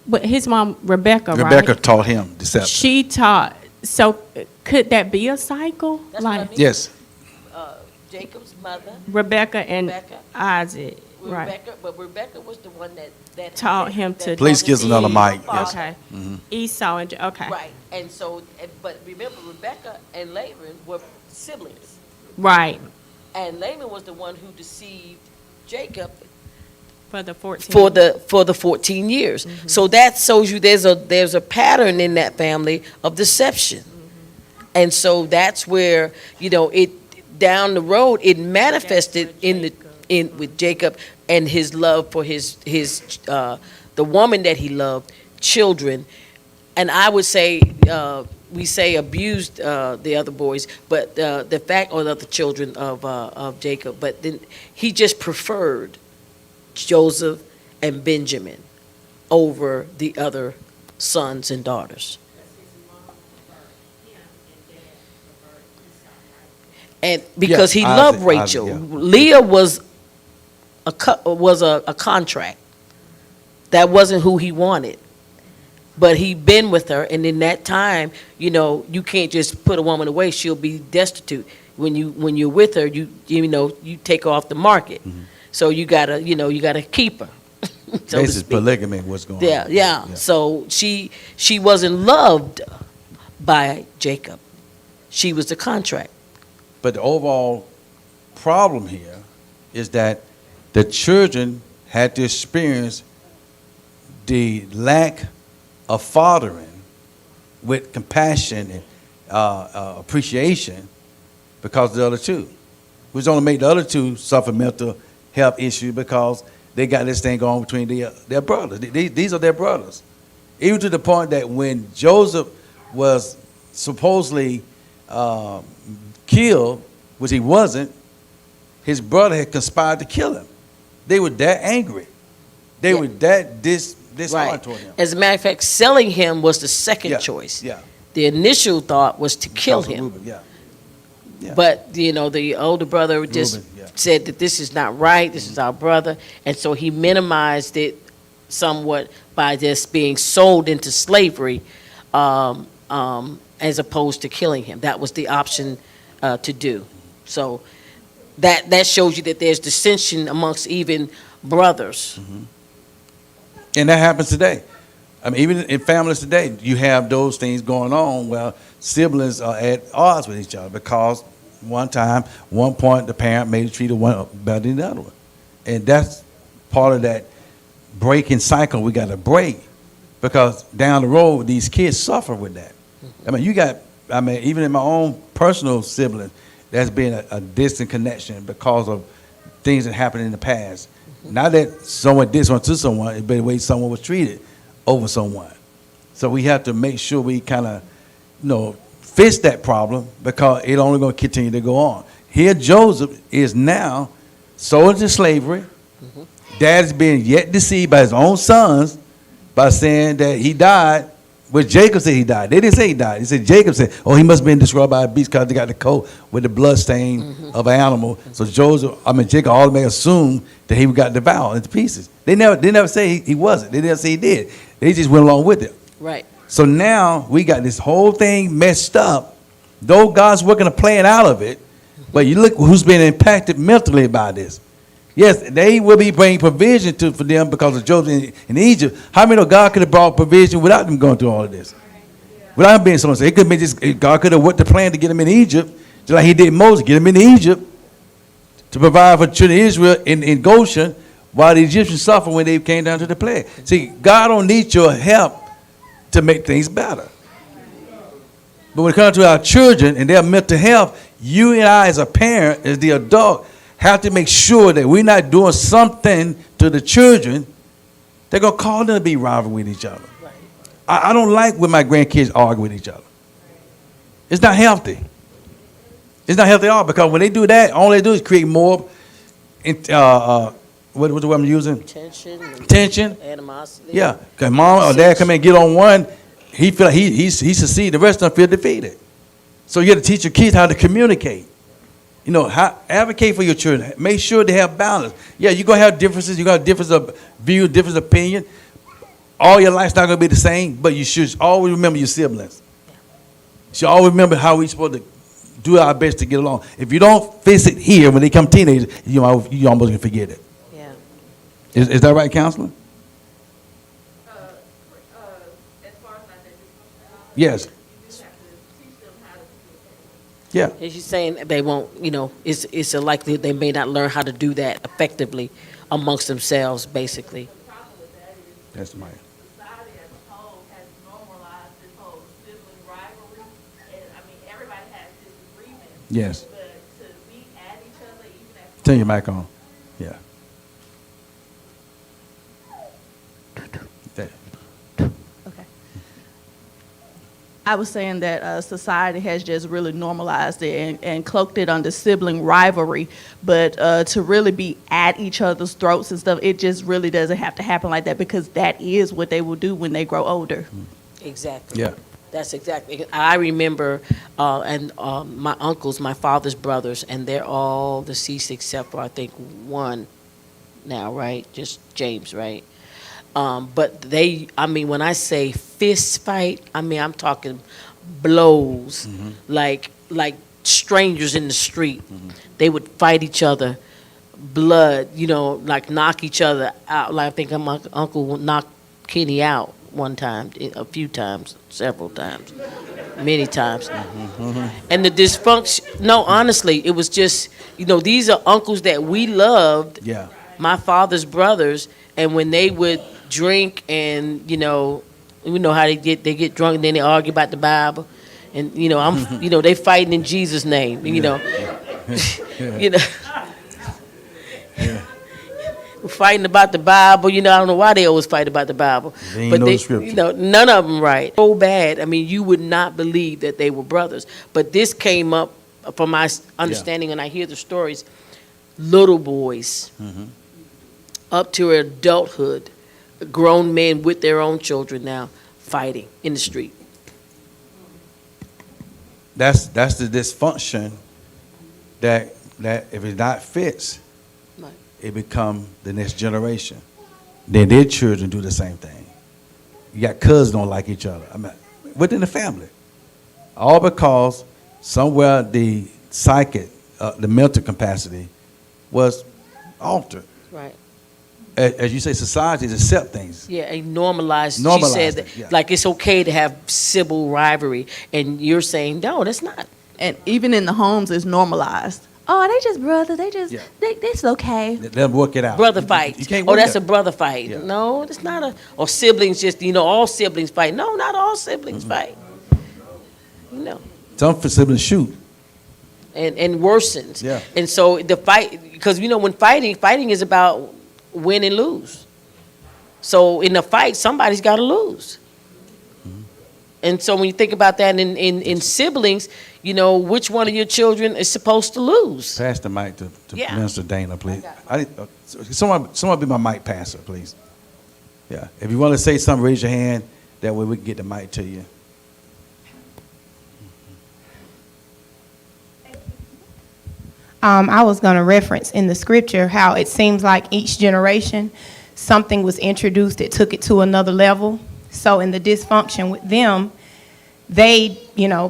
S4: but his mom, Rebecca,
S1: Rebecca
S4: right?
S1: taught him deception.
S4: She taught, so could that be a cycle?
S2: That's what I
S4: Like
S2: mean.
S1: Yes.
S2: Jacob's mother,
S4: Rebecca and
S2: Rebecca.
S4: Isaac, right?
S2: but Rebecca was the one that
S4: Taught him to-
S1: Please give us another mic. Yes.
S4: Okay. Esau and, okay.
S2: Right, and so, but remember, Rebecca and Laban were siblings.
S4: Right,
S2: And Laban was the one who deceived Jacob
S4: for the 14.
S2: for the 14 years. So that shows you there's a pattern in that family of deception. And so that's where, it down the road it manifested with Jacob and his love for his the woman that he loved, children. And I would say we say abused the other boys, but the fact, or the other children of Jacob, but then he just preferred Joseph and Benjamin over the other sons and daughters. And because
S1: Yeah,
S2: he loved
S1: Isaac,
S2: Rachel,
S1: yeah.
S2: Leah was a contract. That wasn't who he wanted. But he'd been with her, and in that time, you can't just put a woman away; she'll be destitute. When you're with her, you take her off the market. So you gotta keep her. So to
S1: This is
S2: speak.
S1: polygamy, what's going
S2: Yeah,
S1: on.
S2: yeah. So she wasn't loved by Jacob. She was the contract.
S1: But the overall problem here is that the children had to experience the lack of fathering with compassion and appreciation because of the other two. Which only made the other two suffer mental health issues because they got this thing going between their brothers. These are their brothers. Even to the point that when Joseph was supposedly killed, which he wasn't, his brother had conspired to kill him. They were that angry. They
S2: Yeah.
S1: were that disheartened toward him.
S2: As a matter of fact, selling him was the second
S1: Yeah,
S2: choice.
S1: Yeah.
S2: The initial thought was to kill
S1: Because of
S2: him.
S1: Reuben, yeah. Yeah.
S2: But, the older brother just
S1: Reuben, yeah.
S2: said that this is not right, this is our brother. And so he minimized it somewhat by just being sold into slavery as opposed to killing him. That was the option to do. So that shows you that there's dissension amongst even brothers.
S1: And that happens today. I mean, even in families today, you have those things going on where siblings are at odds with each other because one point, the parent may treat one better than the other one. And that's part of that breaking cycle we got to break because down the road, these kids suffer with that. I mean, even in my own personal sibling, there's been a distant connection because of things that happened in the past. Not that someone did something to someone, but the way someone was treated over someone. So we have to make sure we kind of, fix that problem because it's only going to continue to go on. Here, Joseph is now sold into slavery. Dad is being yet deceived by his own sons by saying that he died. But Jacob said he died. They didn't say he died. He said Jacob said, he must have been destroyed by a beast because they got the coat with the blood stain of an animal. So Jacob automatically assumed that he got devoured into pieces. They never say he wasn't. They didn't say he did. They just went along with it.
S2: Right.
S1: So now we got this whole thing messed up. Though God's working a plan out of it, but you look who's been impacted mentally by this. Yes, they will be bringing provision for them because of Joseph in Egypt. How many know God could have brought provision without them going through all of this? Without him being someone, it could have been just God could have worked the plan to get them in Egypt, just like He did Moses, get them in Egypt to provide for children of Israel in Goshen, while the Egyptians suffered when they came down to the plague. See, God don't need your help to make things better. But when it comes to our children and their mental health, you and I as a parent, as the adult, have to make sure that we're not doing something to the children they're going to cause them to be rival with each other.
S2: Right.
S1: I don't like when my grandkids argue with each other. It's not healthy. It's not healthy at all, because when they do that, all they do is create more, what's the word I'm using? Tension.
S2: Animosity.
S1: Yeah, because mom or dad come in and get on one, he feel like he succeed, the rest of them feel defeated. So you got to teach your kids how to communicate. You know, advocate for your children. Make sure they have balance. Yeah, you're going to have differences. You're going to have difference of view, difference of opinion. All your life's not going to be the same, but you should always remember your siblings. You should always remember how we're supposed to do our best to get along. If you don't fix it here when they come teenagers, you almost going to forget it.
S2: Yeah.
S1: Is that right, counselor?
S3: As far as like that,
S1: Yes.
S3: you do have to teach them how to communicate.
S1: Yeah.
S2: As you're saying, they won't, it's a likelihood they may not learn how to do that effectively amongst themselves, basically.
S3: The problem with that is
S1: That's right.
S3: society as a whole has normalized this whole sibling rivalry. And I mean, everybody has disagreements.
S1: Yes.
S3: But to be at each other, even as
S1: Turn your mic on. Yeah. That-
S5: Okay. I was saying that society has just really normalized it and cloaked it under sibling rivalry, but to really be at each other's throats and stuff, it just really doesn't have to happen like that, because that is what they will do when they grow older.
S2: Exactly.
S1: Yeah.
S2: That's exactly. I remember, my uncles, my father's brothers, and they're all deceased except for I think one now, right? Just James, right? But when I say fist fight, I'm talking blows, like strangers in the street. They would fight each other, blood, like knock each other out. Like I think my uncle knocked Kenny out one time, a few times, several times, many times. And the dysfunction, no, honestly, it was just, these are uncles that we loved,
S1: Yeah.
S2: my father's brothers, and when they would drink and, we know how they get drunk and then they argue about the Bible. And, they fighting in Jesus' name, fighting about the Bible. I don't know why they always fight about the Bible.
S1: They ain't know the scripture.
S2: None of them right. So bad. You would not believe that they were brothers. But this came up from my understanding when I hear the stories. Little boys up to adulthood, grown men with their own children now fighting in the street.
S1: That's the dysfunction that if it's not fixed,
S2: Right.
S1: it become the next generation. Then their children do the same thing. You got cousins don't like each other. Within the family. All because somewhere the psychic, the mental capacity was altered.
S2: Right.
S1: As you say, societies accept things.
S2: Yeah, and normalized.
S1: Normalized
S2: She said
S1: it,
S2: that,
S1: yeah.
S2: like it's okay to have civil rivalry, and you're saying no, that's not.
S5: And even in the homes, it's normalized. Oh, they just brothers. They just,
S1: Yeah.
S5: it's okay.
S1: Let them work it out.
S2: Brother
S1: You
S2: fight.
S1: can't
S2: Oh,
S1: work
S2: that's
S1: it
S2: a brother fight.
S1: Yeah.
S2: No, it's not a. Or siblings just, all siblings fight. No, not all siblings fight.
S1: Some siblings shoot.
S2: And worsens.
S1: Yeah.
S2: And so the fight, because when fighting is about win and lose. So in a fight, somebody's got to lose. And so when you think about that in siblings, which one of your children is supposed to lose?
S1: Pass the mic to
S2: Yeah.
S1: Minister Dana, please. Someone be my mic passer, please. Yeah. If you want to say something, raise your hand. That way we can get the mic to you.
S6: I was going to reference in the scripture how it seems like each generation something was introduced that took it to another level. So in the dysfunction with them, they,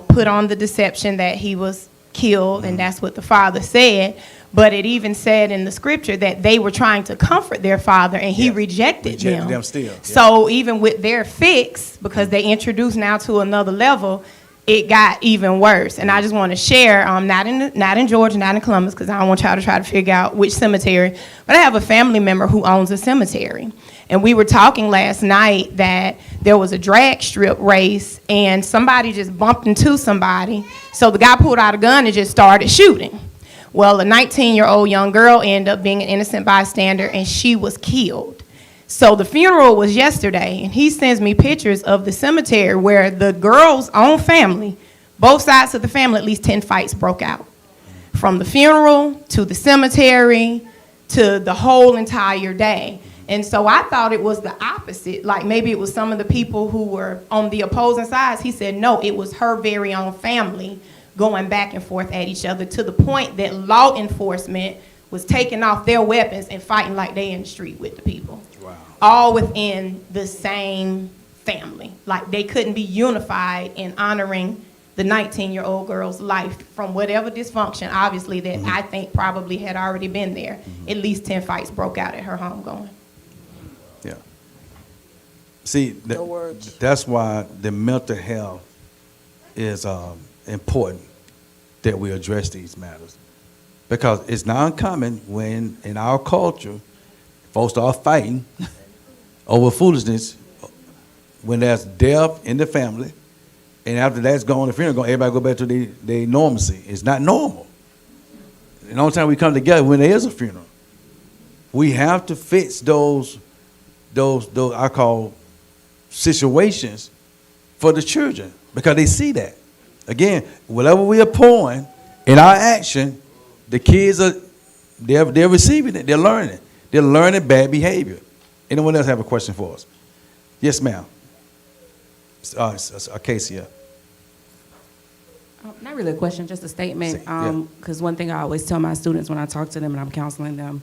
S6: put on the deception that he was killed, and that's what the father said. But it even said in the scripture that they were trying to comfort their father, and he rejected them.
S1: Still. Yeah.
S6: So even with their fix, because they introduced now to another level, it got even worse. And I just want to share, not in Georgia, not in Columbus, because I don't want y'all to try to figure out which cemetery, but I have a family member who owns a cemetery. And we were talking last night that there was a drag strip race, and somebody just bumped into somebody. So the guy pulled out a gun and just started shooting. Well, a 19-year-old young girl ended up being an innocent bystander, and she was killed. So the funeral was yesterday, and he sends me pictures of the cemetery where the girl's own family, both sides of the family, at least 10 fights broke out. From the funeral to the cemetery to the whole entire day. And so I thought it was the opposite. Like maybe it was some of the people who were on the opposing sides. He said, no, it was her very own family going back and forth at each other to the point that law enforcement was taking off their weapons and fighting like they in the street with the people.
S1: Wow.
S6: All within the same family. Like they couldn't be unified in honoring the 19-year-old girl's life from whatever dysfunction, obviously, that I think probably had already been there. At least 10 fights broke out at her homegoing.
S1: Yeah. See, that's why the mental health is important that we address these matters. Because it's not uncommon when in our culture, folks start fighting over foolishness when there's death in the family, and after that's gone, the funeral gone, everybody go back to their normalcy. It's not normal. And the only time we come together when there is a funeral. We have to fix those I call situations for the children because they see that. Again, whatever we are pouring in our action, the kids they're receiving it. They're learning it. They're learning bad behavior. Anyone else have a question for us? Yes, ma'am. Acacia.
S7: Not really a question, just a statement. Because one thing I always tell my students when I talk to them and I'm counseling them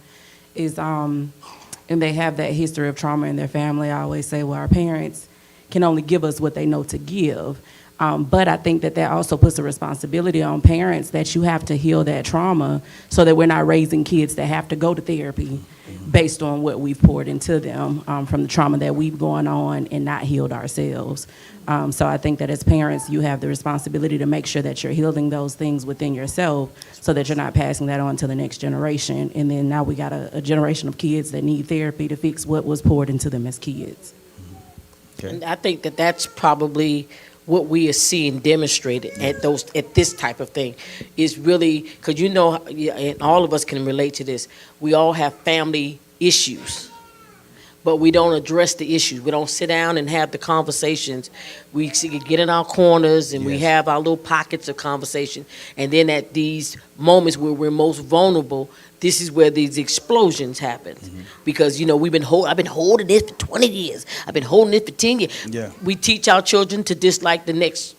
S7: is, and they have that history of trauma in their family, I always say, well, our parents can only give us what they know to give. But I think that also puts a responsibility on parents that you have to heal that trauma so that we're not raising kids that have to go to therapy based on what we've poured into them from the trauma that we've gone on and not healed ourselves. So I think that as parents, you have the responsibility to make sure that you're healing those things within yourself so that you're not passing that on to the next generation. And then now we got a generation of kids that need therapy to fix what was poured into them as kids.
S1: Okay.
S2: And I think that that's probably what we are seeing demonstrated at this type of thing is really, because and all of us can relate to this, we all have family issues, but we don't address the issues. We don't sit down and have the conversations. We get in our corners and we have our little pockets of conversation, and then at these moments where we're most vulnerable, this is where these explosions happen. Because I've been holding this for 20 years. I've been holding this for 10 years.
S1: Yeah. We
S2: teach our children to dislike the next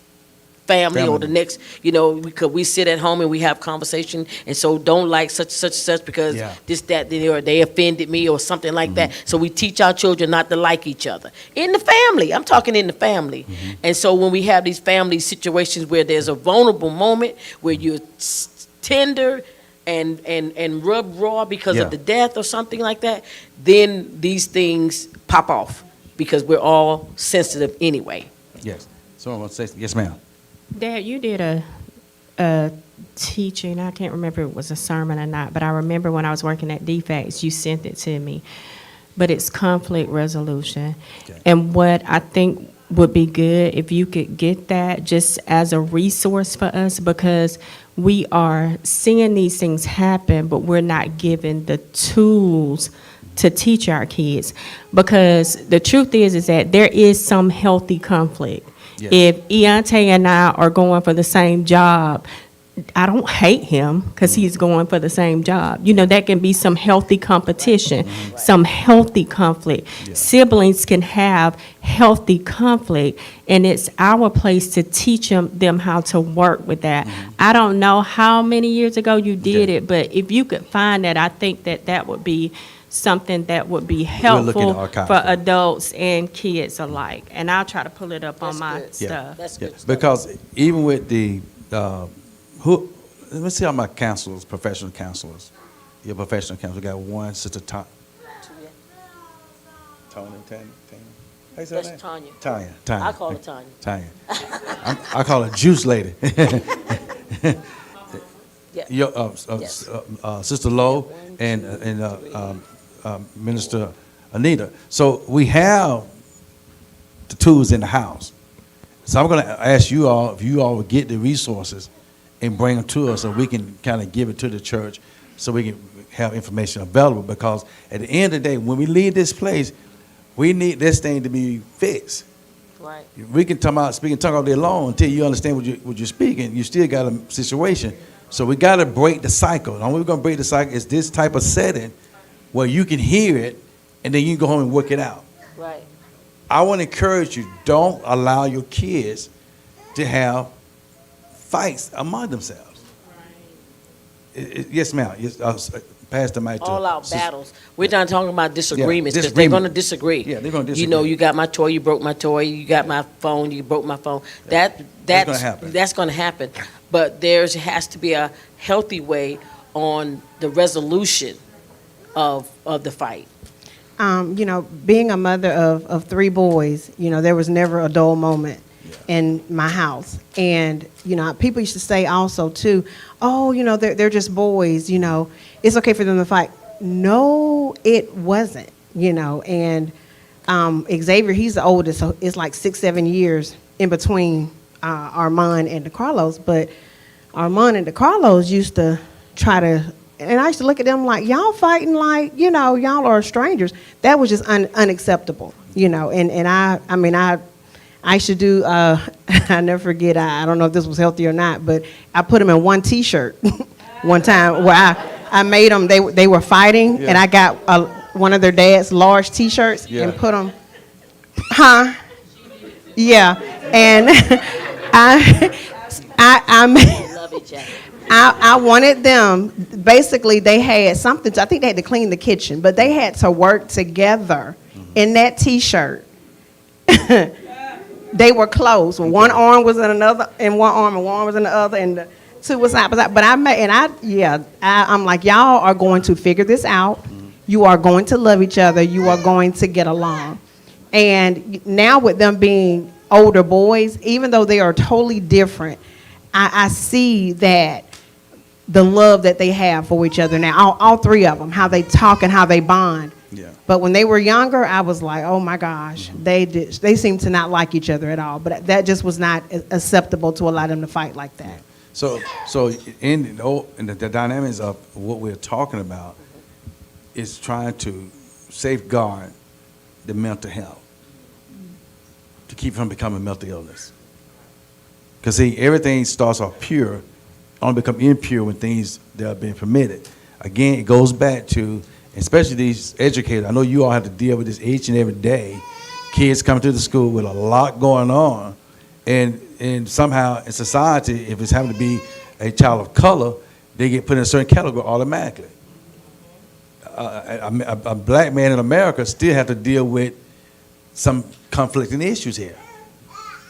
S2: family or the next, because we sit at home and we have conversation, and so don't like such because this, that, or they offended me or something like that. So we teach our children not to like each other. In the family, I'm talking in the family. And so when we have these family situations where there's a vulnerable moment where you're tender and rub raw because of the death or something like that, then these things pop off because we're all sensitive anyway.
S1: Yes. Someone wants to say, yes, ma'am.
S4: Dad, you did a teaching, I can't remember if it was a sermon or not, but I remember when I was working at DFACS, you sent it to me. But it's conflict resolution. Okay. And what I think would be good if you could get that just as a resource for us, because we are seeing these things happen, but we're not given the tools to teach our kids. Because the truth is that there is some healthy conflict. Yes. If Eonte and I are going for the same job, I don't hate him because he's going for the same job. That can be some healthy competition, some healthy conflict. Yeah. Siblings can have healthy conflict, and it's our place to teach them how to work with that. I don't know how many years ago you did it, but if you could find that, I think that would be something that would be
S1: looking
S4: helpful
S1: to archive
S4: for
S1: that.
S4: adults and kids alike. And I'll try to pull it up on
S8: That's
S4: my
S8: good.
S4: stuff.
S8: That's
S1: Yeah,
S8: good stuff.
S1: because even with the, let me see how my counselors, professional counselors, your professional counselor, we got one, Sister Tanya. Tanya. How you say her
S8: That's
S1: name?
S8: Tanya.
S1: Tanya.
S8: I call her Tanya.
S1: Tanya. I call her Juice Lady.
S8: Yeah.
S1: Your,
S8: Yes.
S1: Sister Lowe and Minister Anita. So we have the tools in the house. So I'm going to ask you all if you all would get the resources and bring them to us so we can kind of give it to the church so we can have information available, because at the end of the day, when we leave this place, we need this thing to be fixed.
S8: Right.
S1: We can speak and talk all day long until you understand what you're speaking. You still got a situation. So we got to break the cycle. The only way we're going to break the cycle is this type of setting where you can hear it and then you can go home and work it out.
S8: Right.
S1: I want to encourage you, don't allow your kids to have fights among themselves. Yes, ma'am. Yes, pass the mic to
S8: All out
S1: Sister-
S8: battles. We're not talking about disagreements because they're
S1: disagreement.
S8: going to disagree.
S1: Yeah, they're gonna
S8: You know,
S1: disagree.
S8: you got my toy, you broke my toy. You got my phone, you broke my phone.
S1: That's gonna happen.
S8: That's going to happen. But there has to be a healthy way on the resolution of the fight.
S6: Being a mother of three boys, there was never a dull moment in my house. And, people used to say also too, oh, they're just boys, it's okay for them to fight. No, it wasn't, and Xavier, he's the oldest, so it's like 6-7 years in between Armand and DeCarlos. But Armand and DeCarlos used to try to, and I used to look at them like, y'all fighting like, y'all are strangers. That was just unacceptable, and I used to do, I never forget, I don't know if this was healthy or not, but I put them in one T-shirt one time where I made them, they were fighting, and I got one of their dad's large T-shirts and put them, yeah, and I
S8: Love each other.
S6: I wanted them, basically they had something, I think they had to clean the kitchen, but they had to work together in that T-shirt. They were close. One arm was in another, and one arm was in the other, and the two was side by side. But I'm like, y'all are going to figure this out. You are going to love each other. You are going to get along. And now with them being older boys, even though they are totally different, I see that the love that they have for each other now, all three of them, how they talk and how they bond.
S1: Yeah.
S6: But when they were younger, I was like, oh my gosh, they seemed to not like each other at all. But that just was not acceptable to allow them to fight like that.
S1: So in the dynamics of what we're talking about is trying to safeguard the mental health to keep from becoming mental illness. Because see, everything starts off pure, only become impure when things that are being permitted. Again, it goes back to, especially these educators. I know you all have to deal with this each and every day. Kids come to the school with a lot going on, and somehow in society, if it's having to be a child of color, they get put in a certain category automatically. A black man in America still have to deal with some conflicting issues here,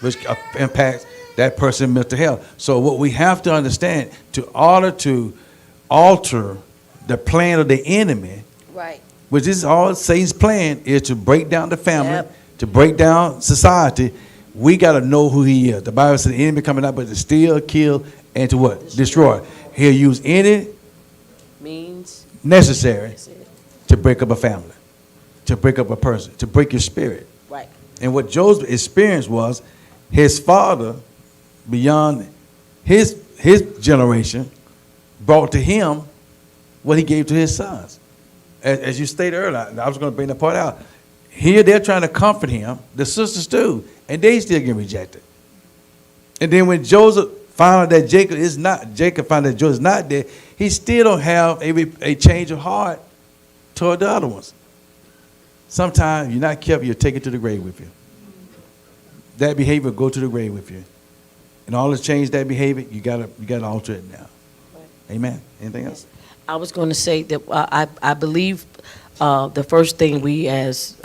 S1: which impacts that person's mental health. So what we have to understand, to order to alter the plan of the enemy,
S8: Right.
S1: which is all Satan's plan, is to break down the family,
S8: Yep.
S1: to break down society. We got to know who he is. The Bible says the enemy coming out, but to steal, kill, and to what? Destroy. He'll use any
S8: Means.
S1: necessary to break up a family, to break up a person, to break your spirit.
S8: Right.
S1: And what Joseph experienced was his father, beyond his generation, brought to him what he gave to his sons. As you stated earlier, I was going to bring that part out. Here they're trying to comfort him, the sisters too, and they still get rejected. And then when Joseph found out that Jacob found out that Joseph is not there, he still don't have a change of heart toward the other ones. Sometimes you're not careful, you'll take it to the grave with you. That behavior will go to the grave with you. In order to change that behavior, you gotta alter it now. Amen. Anything else?
S8: I was going to say that I believe the first thing we as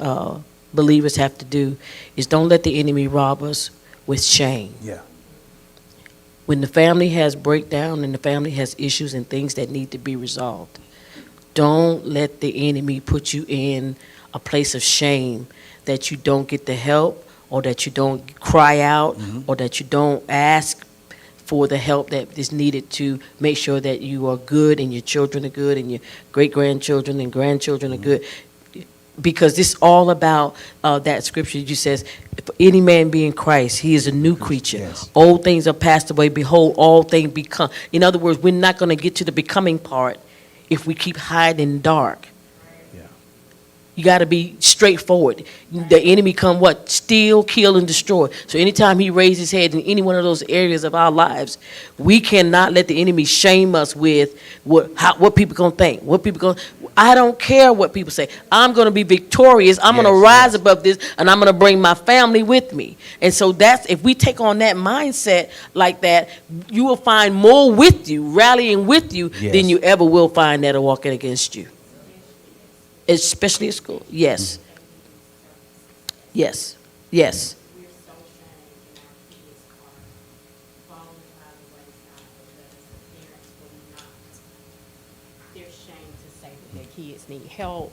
S8: believers have to do is don't let the enemy rob us with shame.
S1: Yeah.
S8: When the family has breakdown and the family has issues and things that need to be resolved, don't let the enemy put you in a place of shame that you don't get the help, or that you don't cry out, or that you don't ask for the help that is needed to make sure that you are good and your children are good and your great-grandchildren and grandchildren are good. Because this all about that scripture you says, if any man be in Christ, he is a new creature.
S1: Yes.
S8: Old things are passed away. Behold, all things become. In other words, we're not going to get to the becoming part if we keep hiding in the dark.
S1: Yeah.
S8: You got to be straightforward. The enemy come what? Steal, kill, and destroy. So anytime he raises his head in any one of those areas of our lives, we cannot let the enemy shame us with what people going to think. What people going. I don't care what people say. I'm going to be victorious. I'm going to rise above this, and I'm going to bring my family with me. And so that's, if we take on that mindset like that, you will find more with you, rallying with you, than you ever will find that are walking against you. Especially at school. Yes. Yes. Yes.
S4: We're so shamed and our kids are falling by the wayside because parents will not. They're ashamed to say that their kids need help,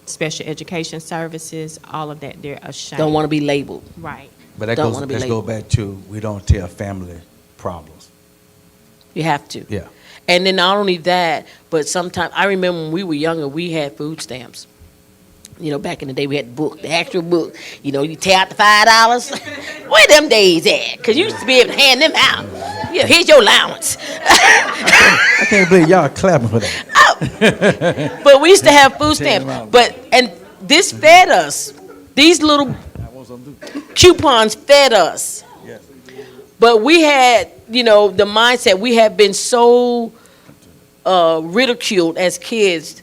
S4: special education services, all of that. They're ashamed.
S8: Don't want to be labeled.
S4: Right.
S1: But that
S8: Don't
S1: goes,
S8: wanna be
S1: let's
S8: late.
S1: go back to, we don't tell family problems.
S8: You have to.
S1: Yeah.
S8: And then not only that, but sometimes, I remember when we were younger, we had food stamps. You know, back in the day, we had the book, the actual book. You know, you tear out the $5. Where them days at? Because you used to be able to hand them out. Yeah, here's your allowance.
S1: I can't believe y'all clapping for that.
S8: But we used to have food stamps. And this fed us. These little coupons fed us. But we had, you know, the mindset, we had been so ridiculed as kids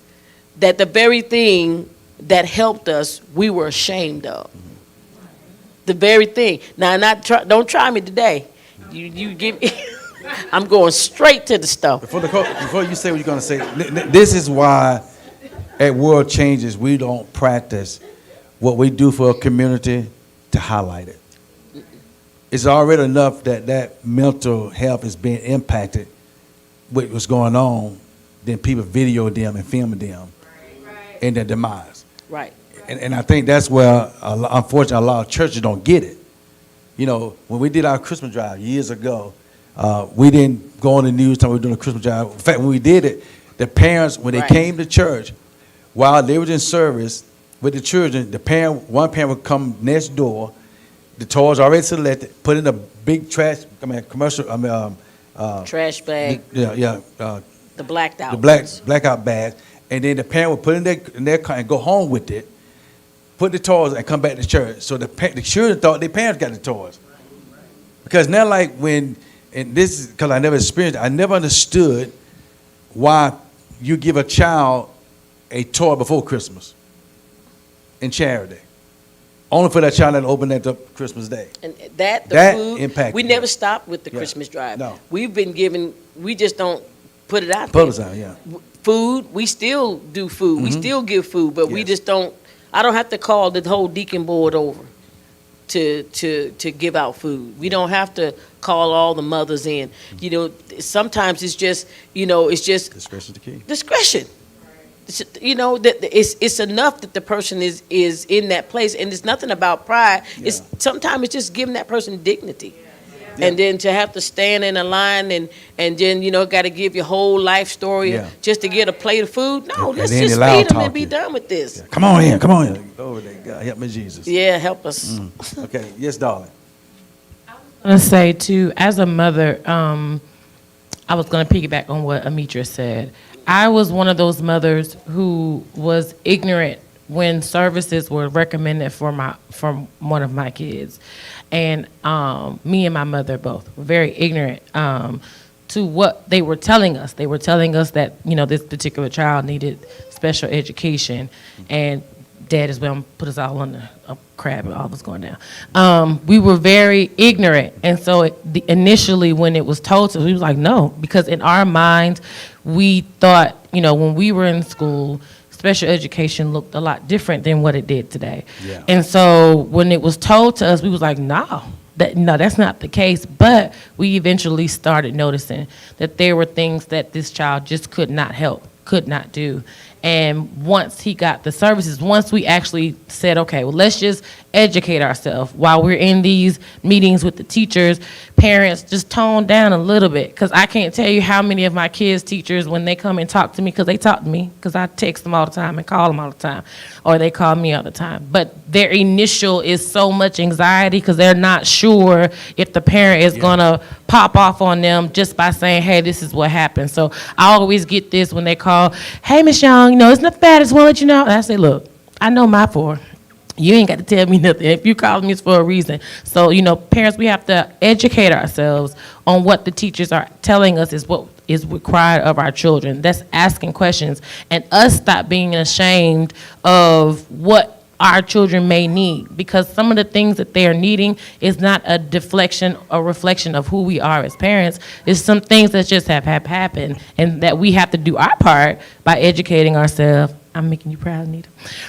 S8: that the very thing that helped us, we were ashamed of. The very thing. Now, don't try me today. You give me, I'm going straight to the stuff.
S1: Before you say what you're going to say, this is why at World Changes we don't practice what we do for a community to highlight it. It's already enough that mental health is being impacted with what's going on, then people video them and film them in their demise.
S8: Right.
S1: And I think that's where, unfortunately, a lot of churches don't get it. You know, when we did our Christmas drive years ago, we didn't go on the news telling we were doing a Christmas drive. In fact, when we did it, the parents, when they came to church, while they were in service with the children, one parent would come next door, the toys already selected, put in a big trash,
S8: Trash bag,
S1: the
S8: the blacked out.
S1: blackout bag, and then the parent would put it in their car and go home with it, put the toys and come back to church. So the children thought their parents got the toys. Because now, like when, and this is because I never experienced it, I never understood why you give a child a toy before Christmas in charity. Only for that child to open that up Christmas Day.
S8: And
S1: That
S8: food,
S1: impacted
S8: we
S1: me.
S8: never stopped with the
S1: Yeah.
S8: Christmas drive.
S1: No.
S8: We've been given, we just don't put it out there.
S1: Publicize, yeah.
S8: Food, we still do food. We still give food, but we
S1: Yes.
S8: just don't, I don't have to call the whole deacon board over to give out food. We don't have to call all the mothers in. You know, sometimes it's just, it's just
S1: Discretion's the key.
S8: discretion. You know, that it's enough that the person is in that place, and it's nothing about pride.
S1: Yeah.
S8: It's sometimes it's just giving that person dignity. And then to have to stand in a line and then got to give your whole life story just to get a plate of food. No,
S1: And
S8: let's
S1: then
S8: just
S1: they loud
S8: feed them and
S1: talk
S8: be
S1: you.
S8: done with this.
S1: Come on in, come on in. Over there, God, help me, Jesus.
S8: Yeah, help us.
S1: Okay, yes, darling.
S6: going to say, too, as a mother, I was going to piggyback on what Amitra said. I was one of those mothers who was ignorant when services were recommended for one of my kids. And me and my mother both were very ignorant to what they were telling us. They were telling us that, this particular child needed special education, and Dad is going to put us all under a crab and all was going down. We were very ignorant. And so initially when it was told to us, we was like, no, because in our minds, we thought, when we were in school,
S9: special education looked a lot different than what it did today.
S1: Yeah.
S9: And so when it was told to us, we was like, no, that's not the case. But we eventually started noticing that there were things that this child just could not help, could not do. And once he got the services, once we actually said, okay, well, let's just educate ourselves while we're in these meetings with the teachers, parents, just tone down a little bit. Because I can't tell you how many of my kids' teachers, when they come and talk to me, because they talk to me, because I text them all the time and call them all the time, or they call me all the time. But their initial is so much anxiety because they're not sure if the parent is going to pop off on them just by saying, hey, this is what happened. So I always get this when they call, hey, Miss Young, it's not bad, I just want to let you know. And I say, look, I know my for. You ain't got to tell me nothing. If you call me, it's for a reason. So, parents, we have to educate ourselves on what the teachers are telling us is what is required of our children. That's asking questions. And us stop being ashamed of what our children may need, because some of the things that they are needing is not a deflection or reflection of who we are as parents. It's some things that just have happened, and that we have to do our part by educating ourselves. I'm making you proud, Anita.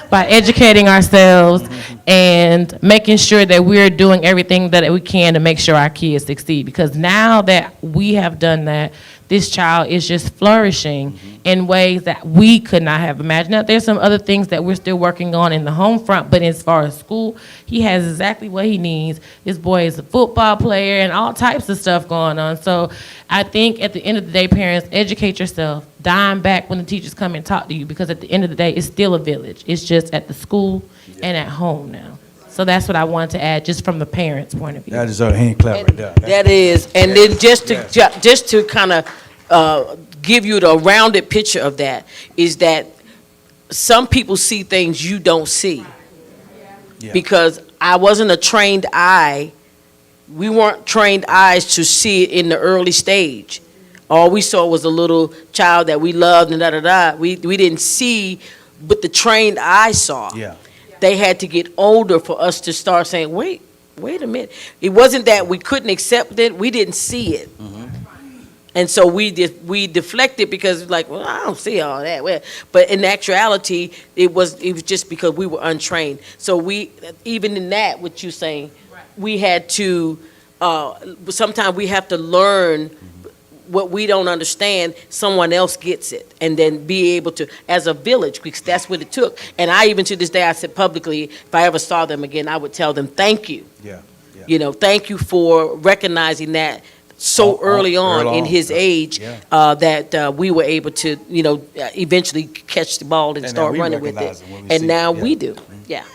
S9: By educating ourselves and making sure that we're doing everything that we can to make sure our kids succeed. Because now that we have done that, this child is just flourishing in ways that we could not have imagined. Now, there's some other things that we're still working on in the home front, but as far as school, he has exactly what he needs. This boy is a football player and all types of stuff going on. So I think at the end of the day, parents, educate yourself. Dime back when the teachers come and talk to you, because at the end of the day, it's still a village. It's just at the school and at home now. So that's what I wanted to add, just from the parents' point of view.
S1: That deserves a hand clap right there.
S8: That is, and then just to kind of give you the rounded picture of that, is that some people see things you don't see.
S1: Yeah.
S8: Because I wasn't a trained eye. We weren't trained eyes to see it in the early stage. All we saw was a little child that we loved and da-da-da. We didn't see what the trained eye saw.
S1: Yeah.
S8: They had to get older for us to start saying, wait a minute. It wasn't that we couldn't accept it, we didn't see it. And so we deflected because like, well, I don't see all that. Well, but in actuality, it was just because we were untrained. So we, even in that, what you're saying, we had to, sometimes we have to learn what we don't understand, someone else gets it, and then be able to, as a village, because that's what it took. And I even to this day, I said publicly, if I ever saw them again, I would tell them, thank you.
S1: Yeah.
S8: Thank you for recognizing that so early on in his age, that we were able to, eventually catch the ball and start
S1: we
S8: running with
S1: recognize
S8: it.
S1: it when we
S8: And
S1: see
S8: now
S1: it.
S8: we do, yeah.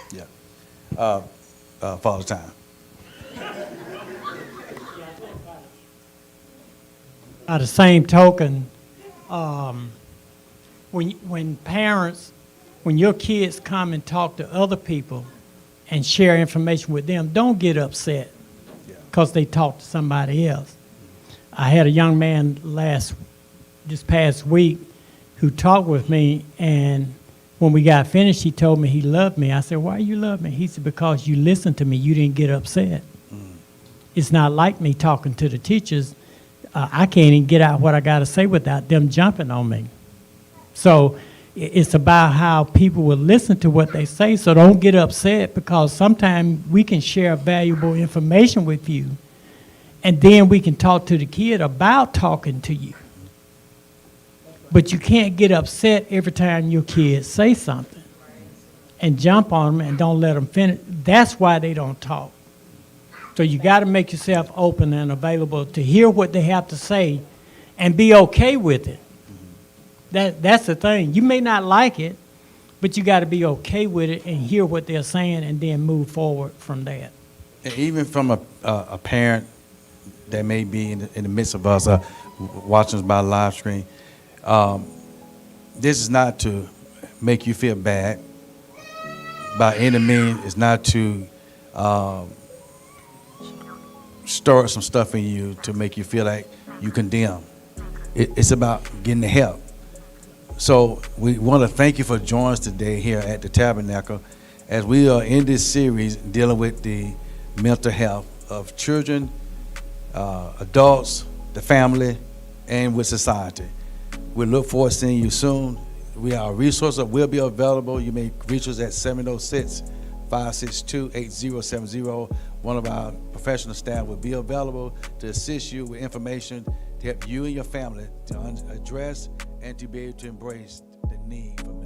S1: Father Time.
S10: By the same token, when your kids come and talk to other people and share information with them, don't get upset because they talk to somebody else. I had a young man this past week who talked with me, and when we got finished, he told me he loved me. I said, why you love me? He said, because you listened to me, you didn't get upset. It's not like me talking to the teachers. I can't even get out what I got to say without them jumping on me. So it's about how people will listen to what they say, so don't get upset, because sometimes we can share valuable information with you, and then we can talk to the kid about talking to you. But you can't get upset every time your kids say something and jump on them and don't let them finish. That's why they don't talk. So you got to make yourself open and available to hear what they have to say and be okay with it. That's the thing. You may not like it, but you got to be okay with it and hear what they're saying and then move forward from that.
S1: And even from a parent that may be in the midst of us watching us by live screen, this is not to make you feel bad. By any means, it's not to stir some stuff in you to make you feel like you condemn. It's about getting the help. So we want to thank you for joining us today here at the Tabernacle as we are in this series dealing with the mental health of children, adults, the family, and with society. We look forward to seeing you soon. we are a resource that will be available. You may reach us at 706-562-8070. One of our professional staff will be available to assist you with information to help you and your family to address and to be able to embrace the need for